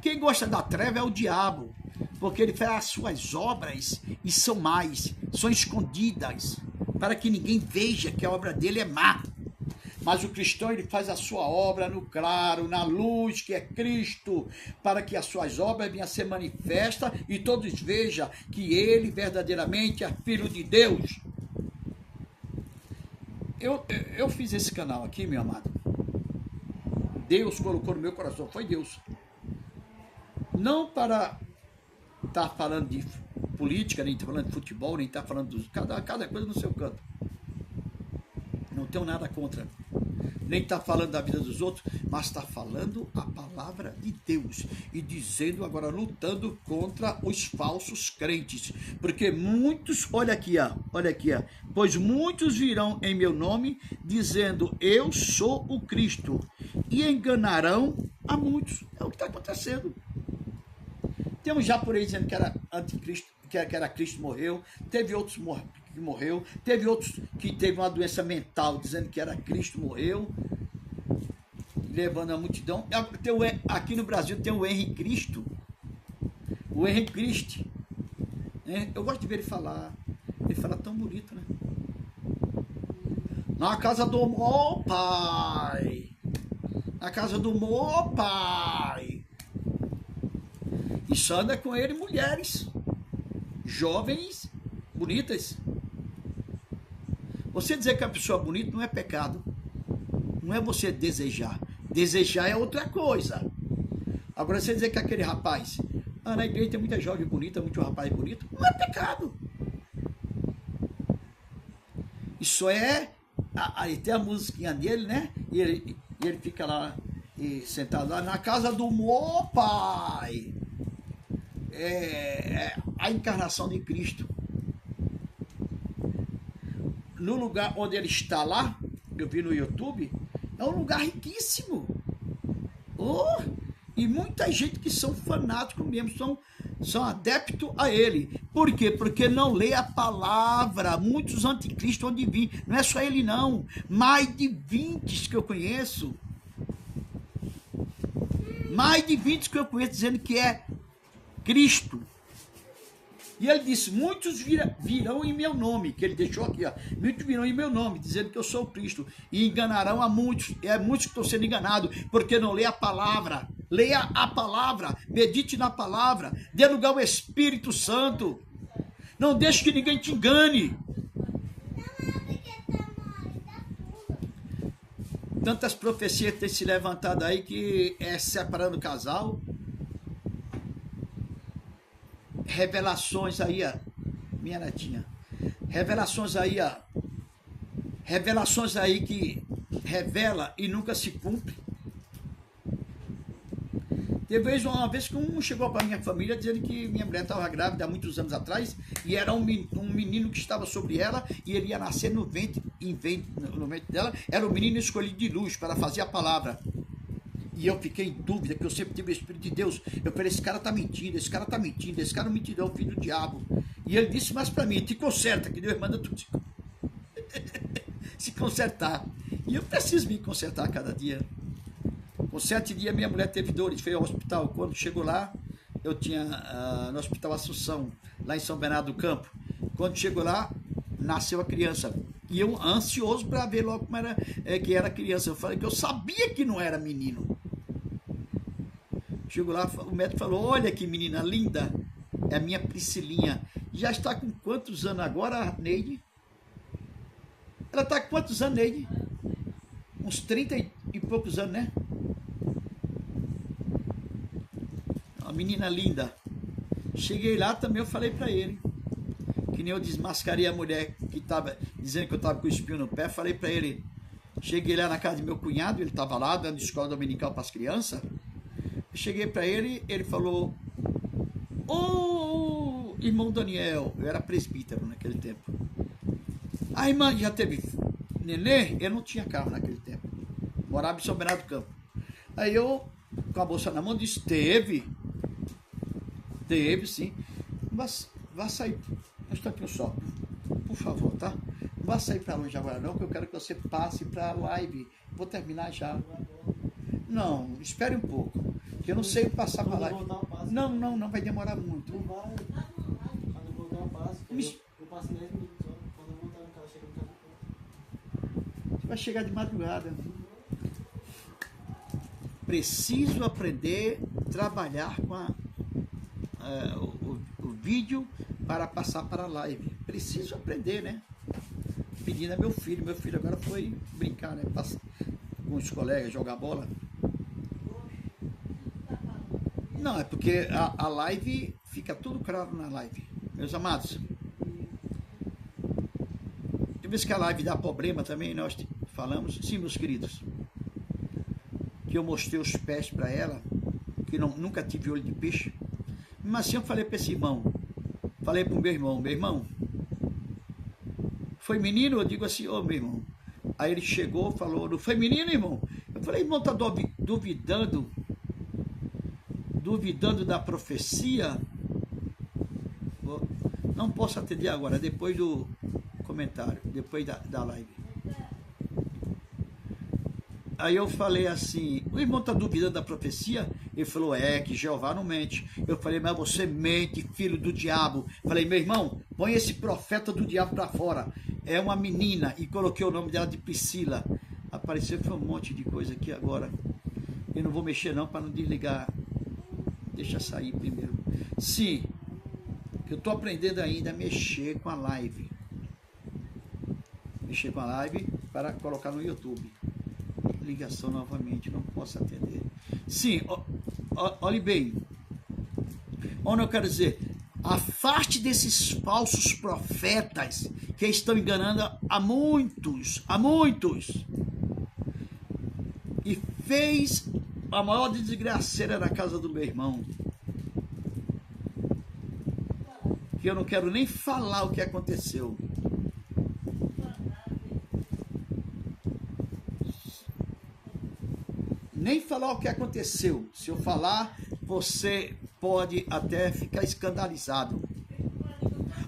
Quem gosta da treva é o diabo, porque ele faz as suas obras e são mais, são escondidas, para que ninguém veja que a obra dele é má. Mas o cristão, ele faz a sua obra no claro, na luz, que é Cristo, para que as suas obras venham a ser manifestas e todos vejam que ele verdadeiramente é filho de Deus. Eu fiz esse canal aqui, meu amado. Deus colocou no meu coração, foi Deus. Não para estar falando de política, nem estar falando de futebol, nem estar falando de cada coisa no seu canto. Não tenho nada contra. Nem está falando da vida dos outros, mas está falando a palavra de Deus. E dizendo agora, lutando contra os falsos crentes. Porque muitos, olha aqui, ó, pois muitos virão em meu nome, dizendo, eu sou o Cristo. E enganarão a muitos. É o que está acontecendo. Tem um japonês dizendo que era anticristo, que era Cristo, morreu. Teve outros que morreu. Teve outros que teve uma doença mental, dizendo que era Cristo, morreu. Levando a multidão. Aqui no Brasil tem o Henrique Cristo. O Henrique Cristo. Né? Eu gosto de ver ele falar. Ele fala tão bonito, né? Na casa do meu pai. Na casa do meu pai. E só anda com ele mulheres, jovens, bonitas. Você dizer que a pessoa é bonita não é pecado. Não é você desejar. Desejar é outra coisa. Agora você dizer que aquele rapaz, na igreja tem muita jovem bonita, muito rapaz bonito, não é pecado. Isso é... Aí tem a musiquinha dele, né? E ele fica lá, sentado lá na casa do meu pai. É a encarnação de Cristo. No lugar onde ele está lá, eu vi no YouTube, é um lugar riquíssimo. E muita gente que são fanáticos mesmo, são adeptos a ele. Por quê? Porque não lê a palavra. Muitos anticristos onde vir. Não é só ele não. Mais de 20 que eu conheço. Mais de 20 que eu conheço dizendo que é Cristo. E ele disse, muitos virão em meu nome, que ele deixou aqui, ó, muitos virão em meu nome, dizendo que eu sou o Cristo, e enganarão a muitos, muitos que estão sendo enganados, porque não lê a palavra. Leia a palavra, medite na palavra, dê lugar ao Espírito Santo, não deixe que ninguém te engane. Tantas profecias têm se levantado aí que é separando o casal. Revelações aí, ó, minha netinha. Revelações aí, ó. Revelações aí que revela e nunca se cumpre. Teve uma vez que um chegou para minha família dizendo que minha mulher estava grávida há muitos anos atrás e era um menino que estava sobre ela e ele ia nascer no ventre dela. Era um menino escolhido de luz para fazer a palavra. E eu fiquei em dúvida, que eu sempre tive o Espírito de Deus. Eu falei, esse cara tá mentindo, esse cara é um mentiroso, é o filho do diabo. E ele disse mais para mim, te conserta, que Deus manda tu se consertar. E eu preciso me consertar cada dia. Com 7 dias minha mulher teve dores, foi ao hospital. Quando chegou lá, eu tinha no Hospital Assunção, lá em São Bernardo do Campo. Quando chegou lá, nasceu a criança. E eu ansioso para ver logo como era, que era criança. Eu falei que eu sabia que não era menino. Chego lá, o médico falou, olha que menina linda, é a minha Priscilinha. Já está com quantos anos agora, Neide? Ela está com quantos anos, Neide? Uns 30 e poucos anos, né? Uma menina linda. Cheguei lá também, eu falei para ele, que nem eu desmascarei a mulher que estava dizendo que eu estava com o espinho no pé, falei para ele, cheguei lá na casa do meu cunhado, ele estava lá dando escola dominical para as crianças, cheguei para ele, ele falou, ô irmão Daniel, eu era presbítero naquele tempo, a irmã já teve nenê? Eu não tinha carro naquele tempo, morava em São Bernardo do Campo. Aí eu, com a bolsa na mão, disse, teve sim, vá sair um instantinho só, por favor, tá? Não vá sair para longe agora não, que eu quero que você passe para a live, vou terminar já. Não, espere um pouco, que eu não sei passar para a live. Não vai demorar muito. Não vai. Quando eu voltar eu passo, eu passo 10 minutos só. Quando eu voltar no carro, chega no carro. Você vai chegar de madrugada. Preciso aprender a trabalhar com o vídeo para passar para a live. Preciso aprender, né? Pedindo a meu filho agora foi brincar, né? Com os colegas, jogar bola. Não, é porque a live fica tudo claro na live. Meus amados, tem vezes que a live dá problema também, nós falamos, sim, meus queridos, que eu mostrei os pés para ela, que nunca tive olho de peixe, mas assim eu falei para esse irmão, falei para o meu irmão, foi menino? Eu digo assim, ô meu irmão. Aí ele chegou, falou, não foi menino, irmão? Eu falei, irmão, tá duvidando da profecia? Não posso atender agora, depois do comentário, depois da live. Aí eu falei assim, o irmão está duvidando da profecia? Ele falou, que Jeová não mente. Eu falei, mas você mente, filho do diabo. Falei, meu irmão, põe esse profeta do diabo para fora. É uma menina, e coloquei o nome dela de Priscila. Apareceu foi um monte de coisa aqui agora. Eu não vou mexer não para não desligar. Deixa sair primeiro. Sim, que eu estou aprendendo ainda a mexer com a live. Mexer com a live para colocar no YouTube. Ligação novamente, não posso atender. Sim, olhe bem. Onde eu quero dizer, afaste desses falsos profetas que estão enganando a muitos. E fez a maior desgraceira na casa do meu irmão. Que eu não quero nem falar o que aconteceu. Nem falar o que aconteceu. Se eu falar, você pode até ficar escandalizado.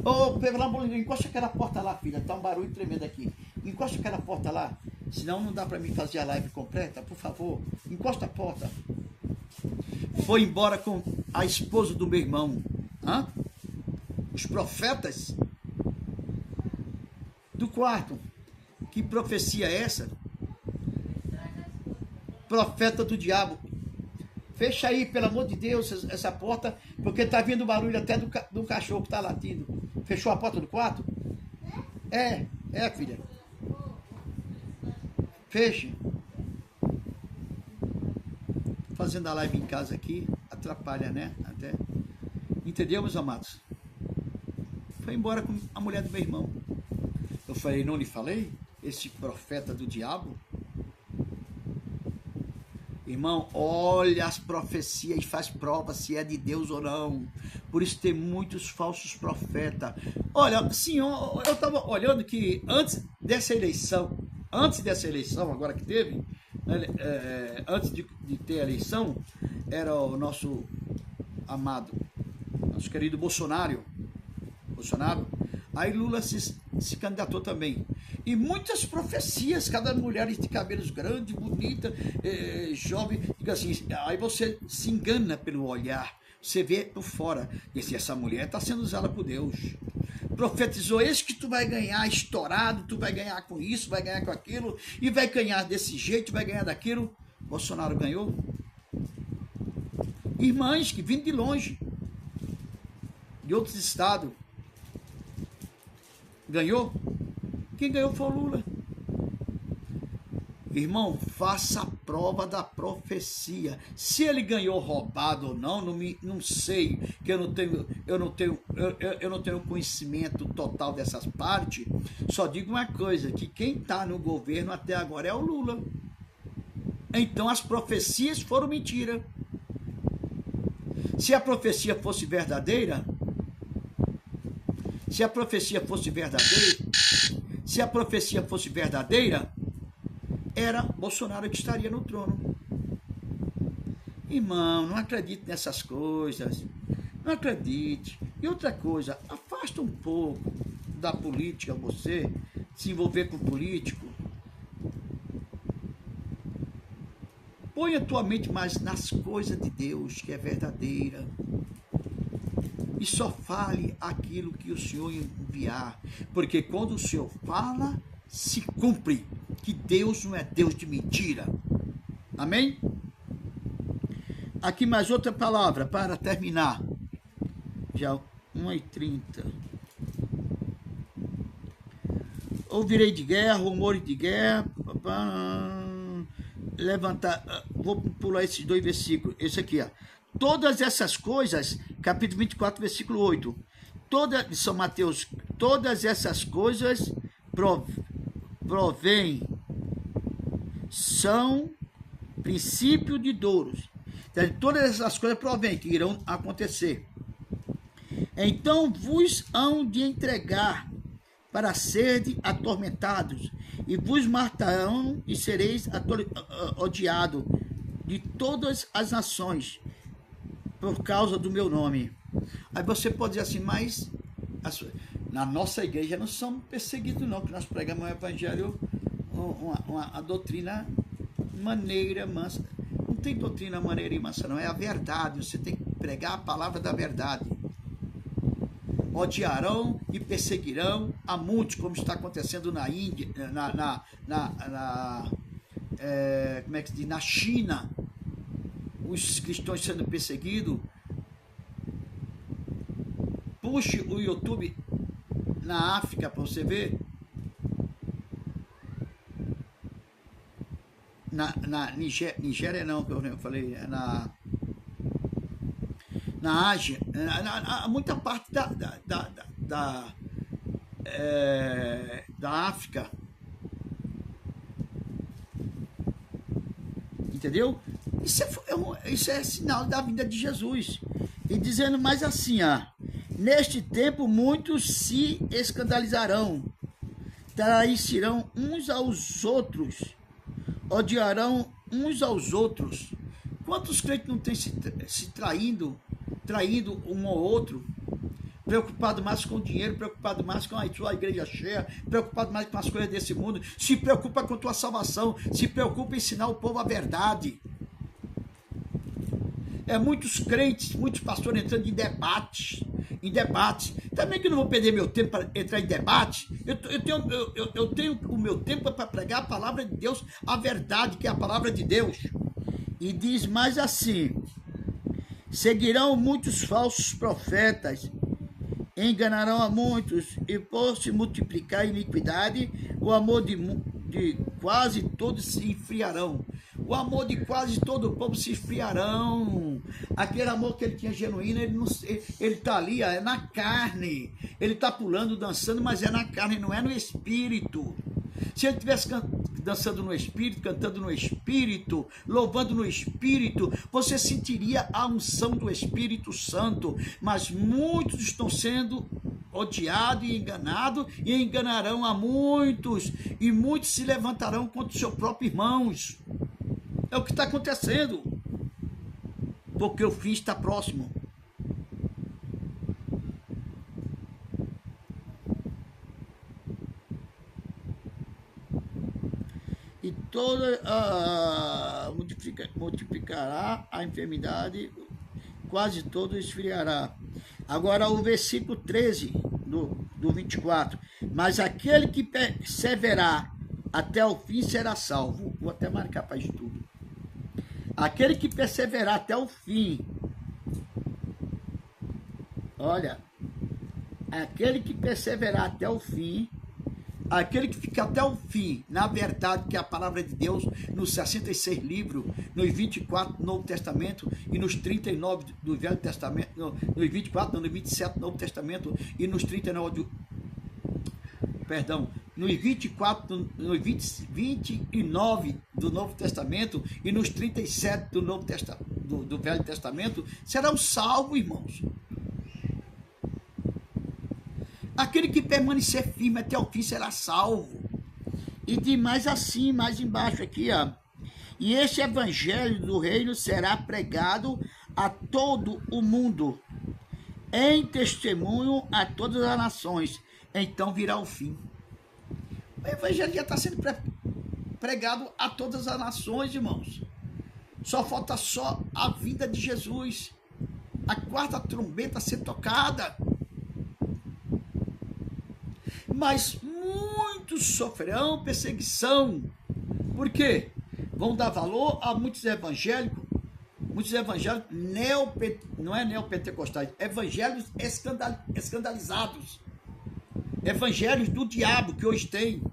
Ô, pelo amor de Deus, encosta aquela porta lá, filha. Tá um barulho tremendo aqui. Encosta aquela porta lá. Senão não dá para mim fazer a live completa, por favor. Encosta a porta. Foi embora com a esposa do meu irmão. Hã? Os profetas do quarto. Que profecia é essa? Profeta do diabo. Fecha aí, pelo amor de Deus, essa porta, porque tá vindo barulho até do cachorro que tá latindo. Fechou a porta do quarto? É, filha. Feche. Fazendo a live em casa aqui, atrapalha, né? Até. Entendeu, meus amados? Foi embora com a mulher do meu irmão. Eu falei, não lhe falei? Esse profeta do diabo? Irmão, olha as profecias e faz prova se é de Deus ou não. Por isso tem muitos falsos profetas. Olha, senhor, eu estava olhando que antes dessa eleição agora que teve, antes de ter a eleição, era o nosso amado, nosso querido Bolsonaro. Aí Lula se candidatou também. E muitas profecias, cada mulher de cabelos grandes, bonita, jovem, diga assim, aí você se engana pelo olhar, você vê por fora, e se essa mulher está sendo usada por Deus. profetizou, esse que tu vai ganhar estourado, tu vai ganhar com isso, vai ganhar com aquilo, e vai ganhar desse jeito, vai ganhar daquilo. Bolsonaro ganhou. Irmãs que vêm de longe, de outros estados, ganhou. Quem ganhou foi o Lula. Irmão, faça a prova da profecia. Se ele ganhou roubado ou não, não sei, que eu não tenho conhecimento total dessas partes. Só digo uma coisa, que quem está no governo até agora é o Lula. Então as profecias foram mentira. Se a profecia fosse verdadeira, era Bolsonaro que estaria no trono. Irmão, não acredite nessas coisas. Não acredite. E outra coisa, afasta um pouco da política você, se envolver com político. Põe a tua mente mais nas coisas de Deus, que é verdadeira. E só fale aquilo que o Senhor enviar. Porque quando o Senhor fala, se cumpre. Que Deus não é Deus de mentira. Amém? Aqui mais outra palavra para terminar. Já 1h30. Ouvirei de guerra, rumores de guerra. Levantar. Vou pular esses 2 versículos. Esse aqui, ó. Todas essas coisas, capítulo 24, versículo 8. São Mateus, todas essas coisas provém, são princípio de douros. Então, todas essas coisas provém, que irão acontecer. Então vos hão de entregar para serem atormentados, e vos matarão e sereis odiados de todas as nações, por causa do meu nome. Aí você pode dizer assim, mas na nossa igreja não somos perseguidos não, que nós pregamos o evangelho, a doutrina maneira mansa. Não tem doutrina maneira e mansa não, é a verdade, você tem que pregar a palavra da verdade. Odiarão e perseguirão a muitos, como está acontecendo na Índia, como é que se diz? Na China, os cristãos sendo perseguidos. Puxe o YouTube na África para você ver. Na Nigéria não, que eu falei, na Ásia, muita parte da África. Entendeu? Isso é sinal da vida de Jesus. E dizendo mais assim, neste tempo muitos se escandalizarão, trairão uns aos outros, odiarão uns aos outros. Quantos crentes não têm se traindo um ao outro, preocupado mais com o dinheiro, preocupado mais com a sua igreja cheia, preocupado mais com as coisas desse mundo, se preocupa com a tua salvação, se preocupa em ensinar o povo a verdade. Muitos crentes, muitos pastores entrando em debates. Também que eu não vou perder meu tempo para entrar em debate. Eu tenho o meu tempo para pregar a palavra de Deus, a verdade, que é a palavra de Deus. E diz mais assim: seguirão muitos falsos profetas, enganarão a muitos, e por se multiplicar a iniquidade, o amor de quase todos se esfriarão. O amor de quase todo o povo se esfriarão. Aquele amor que ele tinha genuíno, ele está ali, é na carne. Ele está pulando, dançando, mas é na carne, não é no espírito. Se ele estivesse dançando no espírito, cantando no espírito, louvando no espírito, você sentiria a unção do Espírito Santo. Mas muitos estão sendo odiados e enganados, e enganarão a muitos, e muitos se levantarão contra os seus próprios irmãos. É o que está acontecendo, porque o fim está próximo. E toda multiplicará a enfermidade, quase todo esfriará. Agora o versículo 13 do do 24. Mas aquele que perseverar até o fim será salvo. Vou até marcar para estudo. Aquele que perseverar até o fim. Olha, aquele que perseverar até o fim, aquele que fica até o fim, na verdade, que é a palavra de Deus, nos 66 livros, nos 24 do Novo Testamento e nos 39 do Velho Testamento, nos 24, não, nos 27 do Novo Testamento e nos 39 nos 24, nos 29 do Novo Testamento e nos 37 do Novo Testamento, do Velho Testamento, serão salvos, irmãos. Aquele que permanecer firme até o fim será salvo. E de mais assim, mais embaixo aqui, ó. E este evangelho do reino será pregado a todo o mundo, em testemunho a todas as nações. Então virá o fim. O evangelho já está sendo pregado a todas as nações, irmãos. Só falta só a vinda de Jesus. A quarta trombeta ser tocada. Mas muitos sofrerão perseguição. Por quê? Vão dar valor a muitos evangélicos não é neopentecostais, evangélicos escandalizados. Evangelhos do diabo que hoje tem.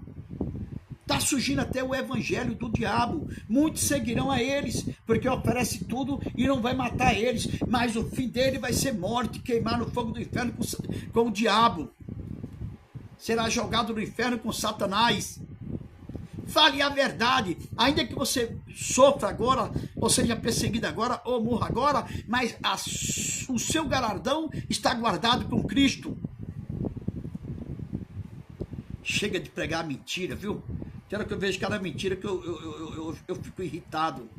Está surgindo até o evangelho do diabo. Muitos seguirão a eles, porque oferece tudo e não vai matar eles. Mas o fim dele vai ser morte, queimar no fogo do inferno com o diabo. Será jogado no inferno com Satanás. Fale a verdade, ainda que você sofra agora, ou seja perseguido agora, ou morra agora, mas o seu galardão está guardado com Cristo. Chega de pregar mentira, viu? Quero que eu veja cada mentira que eu fico irritado.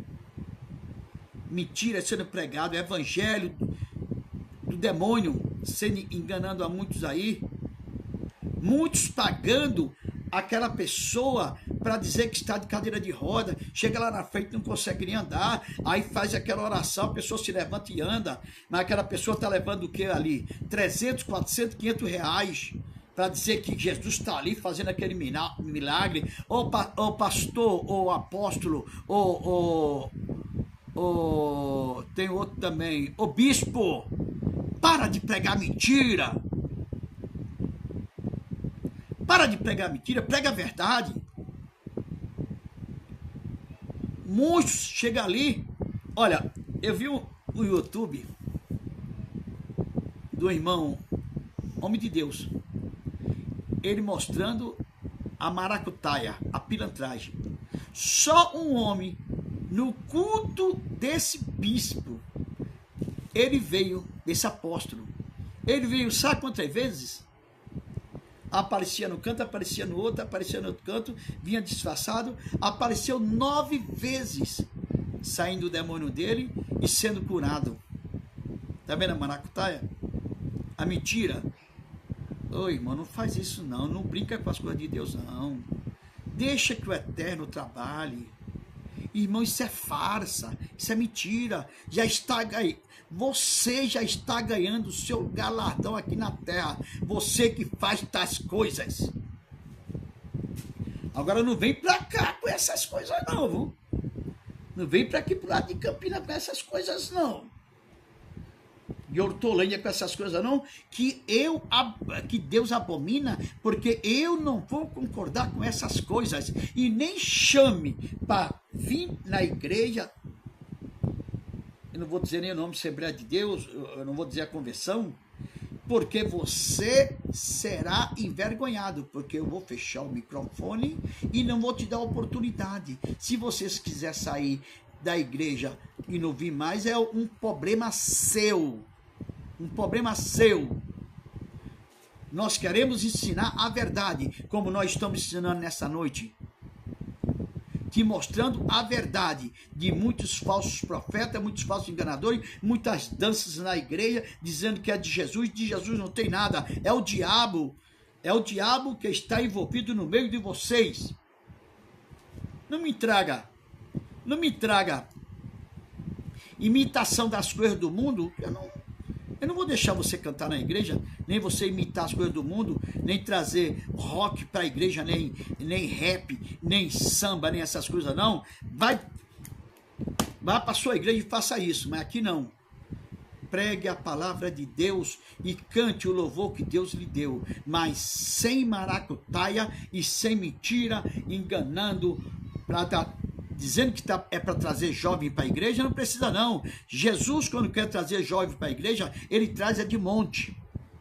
Mentira sendo pregado, evangelho do demônio sendo enganando a muitos aí. Muitos pagando aquela pessoa para dizer que está de cadeira de roda, chega lá na frente, não consegue nem andar, aí faz aquela oração, a pessoa se levanta e anda, mas aquela pessoa está levando o que ali? 300, 400, 500 reais, para dizer que Jesus está ali fazendo aquele milagre, ou pastor, ou apóstolo, ou tem outro também, o bispo, para de pregar mentira. Para de pregar mentira, prega a verdade. Muitos chegam ali. Olha, eu vi o YouTube do irmão, homem de Deus, ele mostrando a maracutaia, a pilantragem. Só um homem, no culto desse bispo, ele veio, desse apóstolo, ele veio, sabe quantas vezes? Aparecia no canto, aparecia no outro canto, vinha disfarçado, apareceu 9 vezes, saindo o demônio dele e sendo curado. Tá vendo a maracutaia? A mentira. Ô irmão, não faz isso não, não brinca com as coisas de Deus não. Deixa que o Eterno trabalhe. Irmão, isso é farsa, isso é mentira. Você já está ganhando o seu galardão aqui na terra. Você que faz tais coisas. Agora não vem pra cá com essas coisas não, viu? Não vem pra aqui pro lado de Campinas com essas coisas não. De Hortolândia com essas coisas não, que Deus abomina, porque eu não vou concordar com essas coisas. E nem chame para vir na igreja. Eu não vou dizer nem o nome Assembleia de Deus, eu não vou dizer a conversão, porque você será envergonhado, porque eu vou fechar o microfone e não vou te dar oportunidade. Se vocês quiser sair da igreja e não vir mais, é um problema seu. Um problema seu. Nós queremos ensinar a verdade, como nós estamos ensinando nessa noite. Te mostrando a verdade de muitos falsos profetas, muitos falsos enganadores, muitas danças na igreja, dizendo que é de Jesus não tem nada, é o diabo que está envolvido no meio de vocês. Não me traga imitação das coisas do mundo, Eu não vou deixar você cantar na igreja, nem você imitar as coisas do mundo, nem trazer rock para a igreja, nem rap, nem samba, nem essas coisas, não. Vá para a sua igreja e faça isso, mas aqui não. Pregue a palavra de Deus e cante o louvor que Deus lhe deu, mas sem maracutaia e sem mentira, enganando, dizendo que é para trazer jovem para a igreja. Não precisa não. Jesus, quando quer trazer jovem para a igreja, ele traz de monte,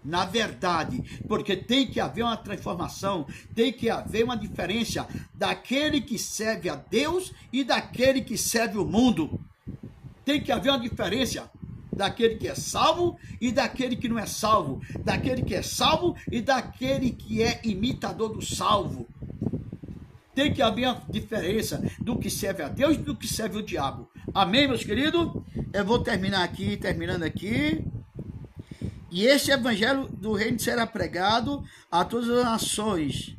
na verdade, porque tem que haver uma transformação, tem que haver uma diferença daquele que serve a Deus e daquele que serve o mundo. Tem que haver uma diferença daquele que é salvo e daquele que não é salvo, daquele que é salvo e daquele que é imitador do salvo. Tem que haver uma diferença do que serve a Deus e do que serve o diabo. Amém, meus queridos? Eu vou terminando aqui. E este evangelho do reino será pregado a todas as nações,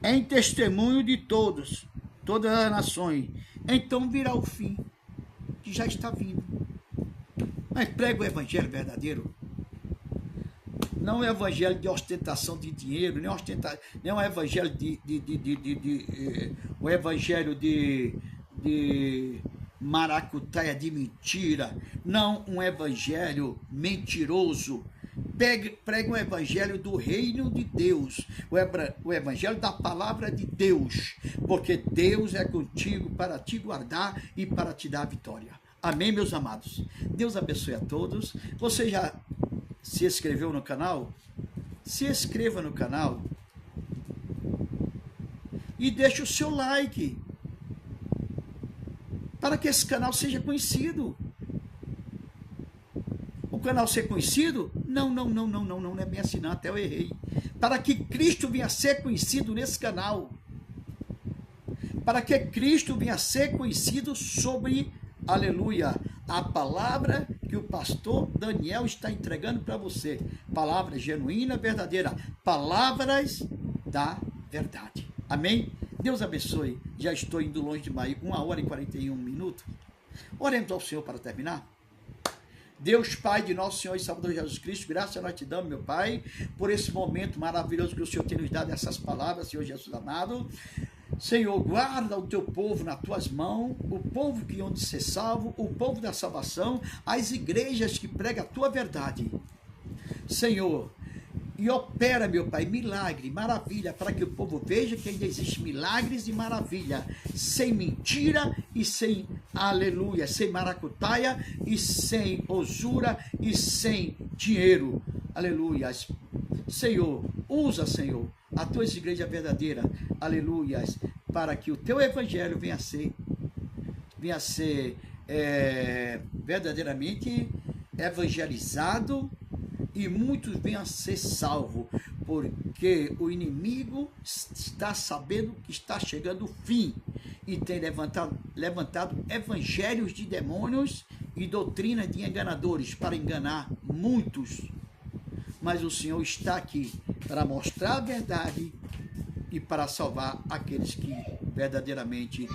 em testemunho de todas as nações. Então virá o fim, que já está vindo. Mas prega o evangelho verdadeiro. Não é evangelho de ostentação de dinheiro, nem é um evangelho o evangelho de maracutaia, de mentira. Não um evangelho mentiroso. Prega o evangelho do reino de Deus, o evangelho da palavra de Deus, porque Deus é contigo para te guardar e para te dar a vitória. Amém, meus amados? Deus abençoe a todos. Você já se inscreveu no canal? Se inscreva no canal e deixe o seu like para que esse canal seja conhecido. O canal ser conhecido? Não é bem assim não, até eu errei. Para que Cristo venha a ser conhecido nesse canal. Para que Cristo venha a ser conhecido sobre, aleluia, a palavra que o pastor Daniel está entregando para você. Palavra genuína, verdadeira. Palavras da verdade. Amém? Deus abençoe. Já estou indo longe demais. 1h41. Oremos ao Senhor para terminar. Deus Pai de nosso Senhor e Salvador Jesus Cristo, graças a nós te damos, meu Pai, por esse momento maravilhoso que o Senhor tem nos dado, essas palavras, Senhor Jesus amado. Senhor, guarda o teu povo nas tuas mãos, o povo que há de ser salvo, o povo da salvação, as igrejas que pregam a tua verdade. Senhor, e opera, meu Pai, milagre, maravilha, para que o povo veja que ainda existe milagres e maravilha, sem mentira e sem, aleluia, sem maracutaia e sem usura e sem dinheiro, aleluia. Senhor, usa, Senhor, a tua igreja verdadeira, aleluia, para que o teu evangelho venha a ser verdadeiramente evangelizado, e muitos venham a ser salvos, porque o inimigo está sabendo que está chegando o fim e tem levantado evangelhos de demônios e doutrinas de enganadores para enganar muitos. Mas o Senhor está aqui para mostrar a verdade e para salvar aqueles que verdadeiramente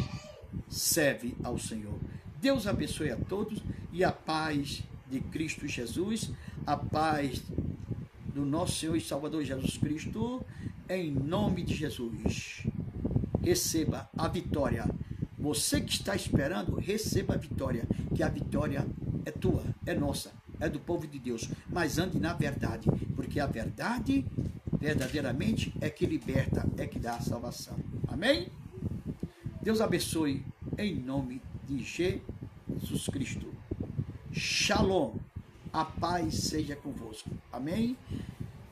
servem ao Senhor. Deus abençoe a todos e a paz de Cristo Jesus, a paz do nosso Senhor e Salvador Jesus Cristo, em nome de Jesus. Receba a vitória. Você que está esperando, receba a vitória, que a vitória é tua, é nossa, é do povo de Deus. Mas ande na verdade, porque a verdade, verdadeiramente, é que liberta, é que dá a salvação. Amém? Deus abençoe, em nome de Jesus Cristo. Shalom, a paz seja convosco. Amém?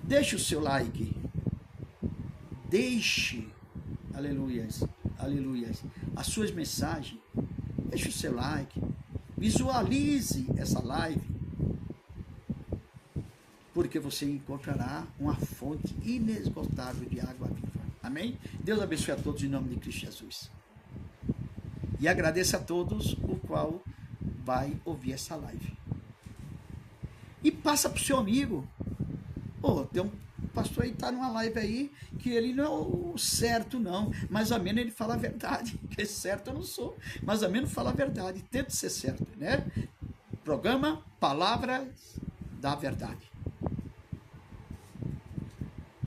Deixe o seu like. Deixe, aleluias, aleluias, as suas mensagens. Deixe o seu like. Visualize essa live. Porque você encontrará uma fonte inesgotável de água viva. Amém? Deus abençoe a todos em nome de Cristo Jesus. E agradeço a todos o qual vai ouvir essa live. E passa para o seu amigo. Tem um pastor aí, está numa live aí, que ele não é o certo não, mas ao menos ele fala a verdade, que certo eu não sou, mas ao menos fala a verdade, tenta ser certo, né? Programa Palavras da Verdade.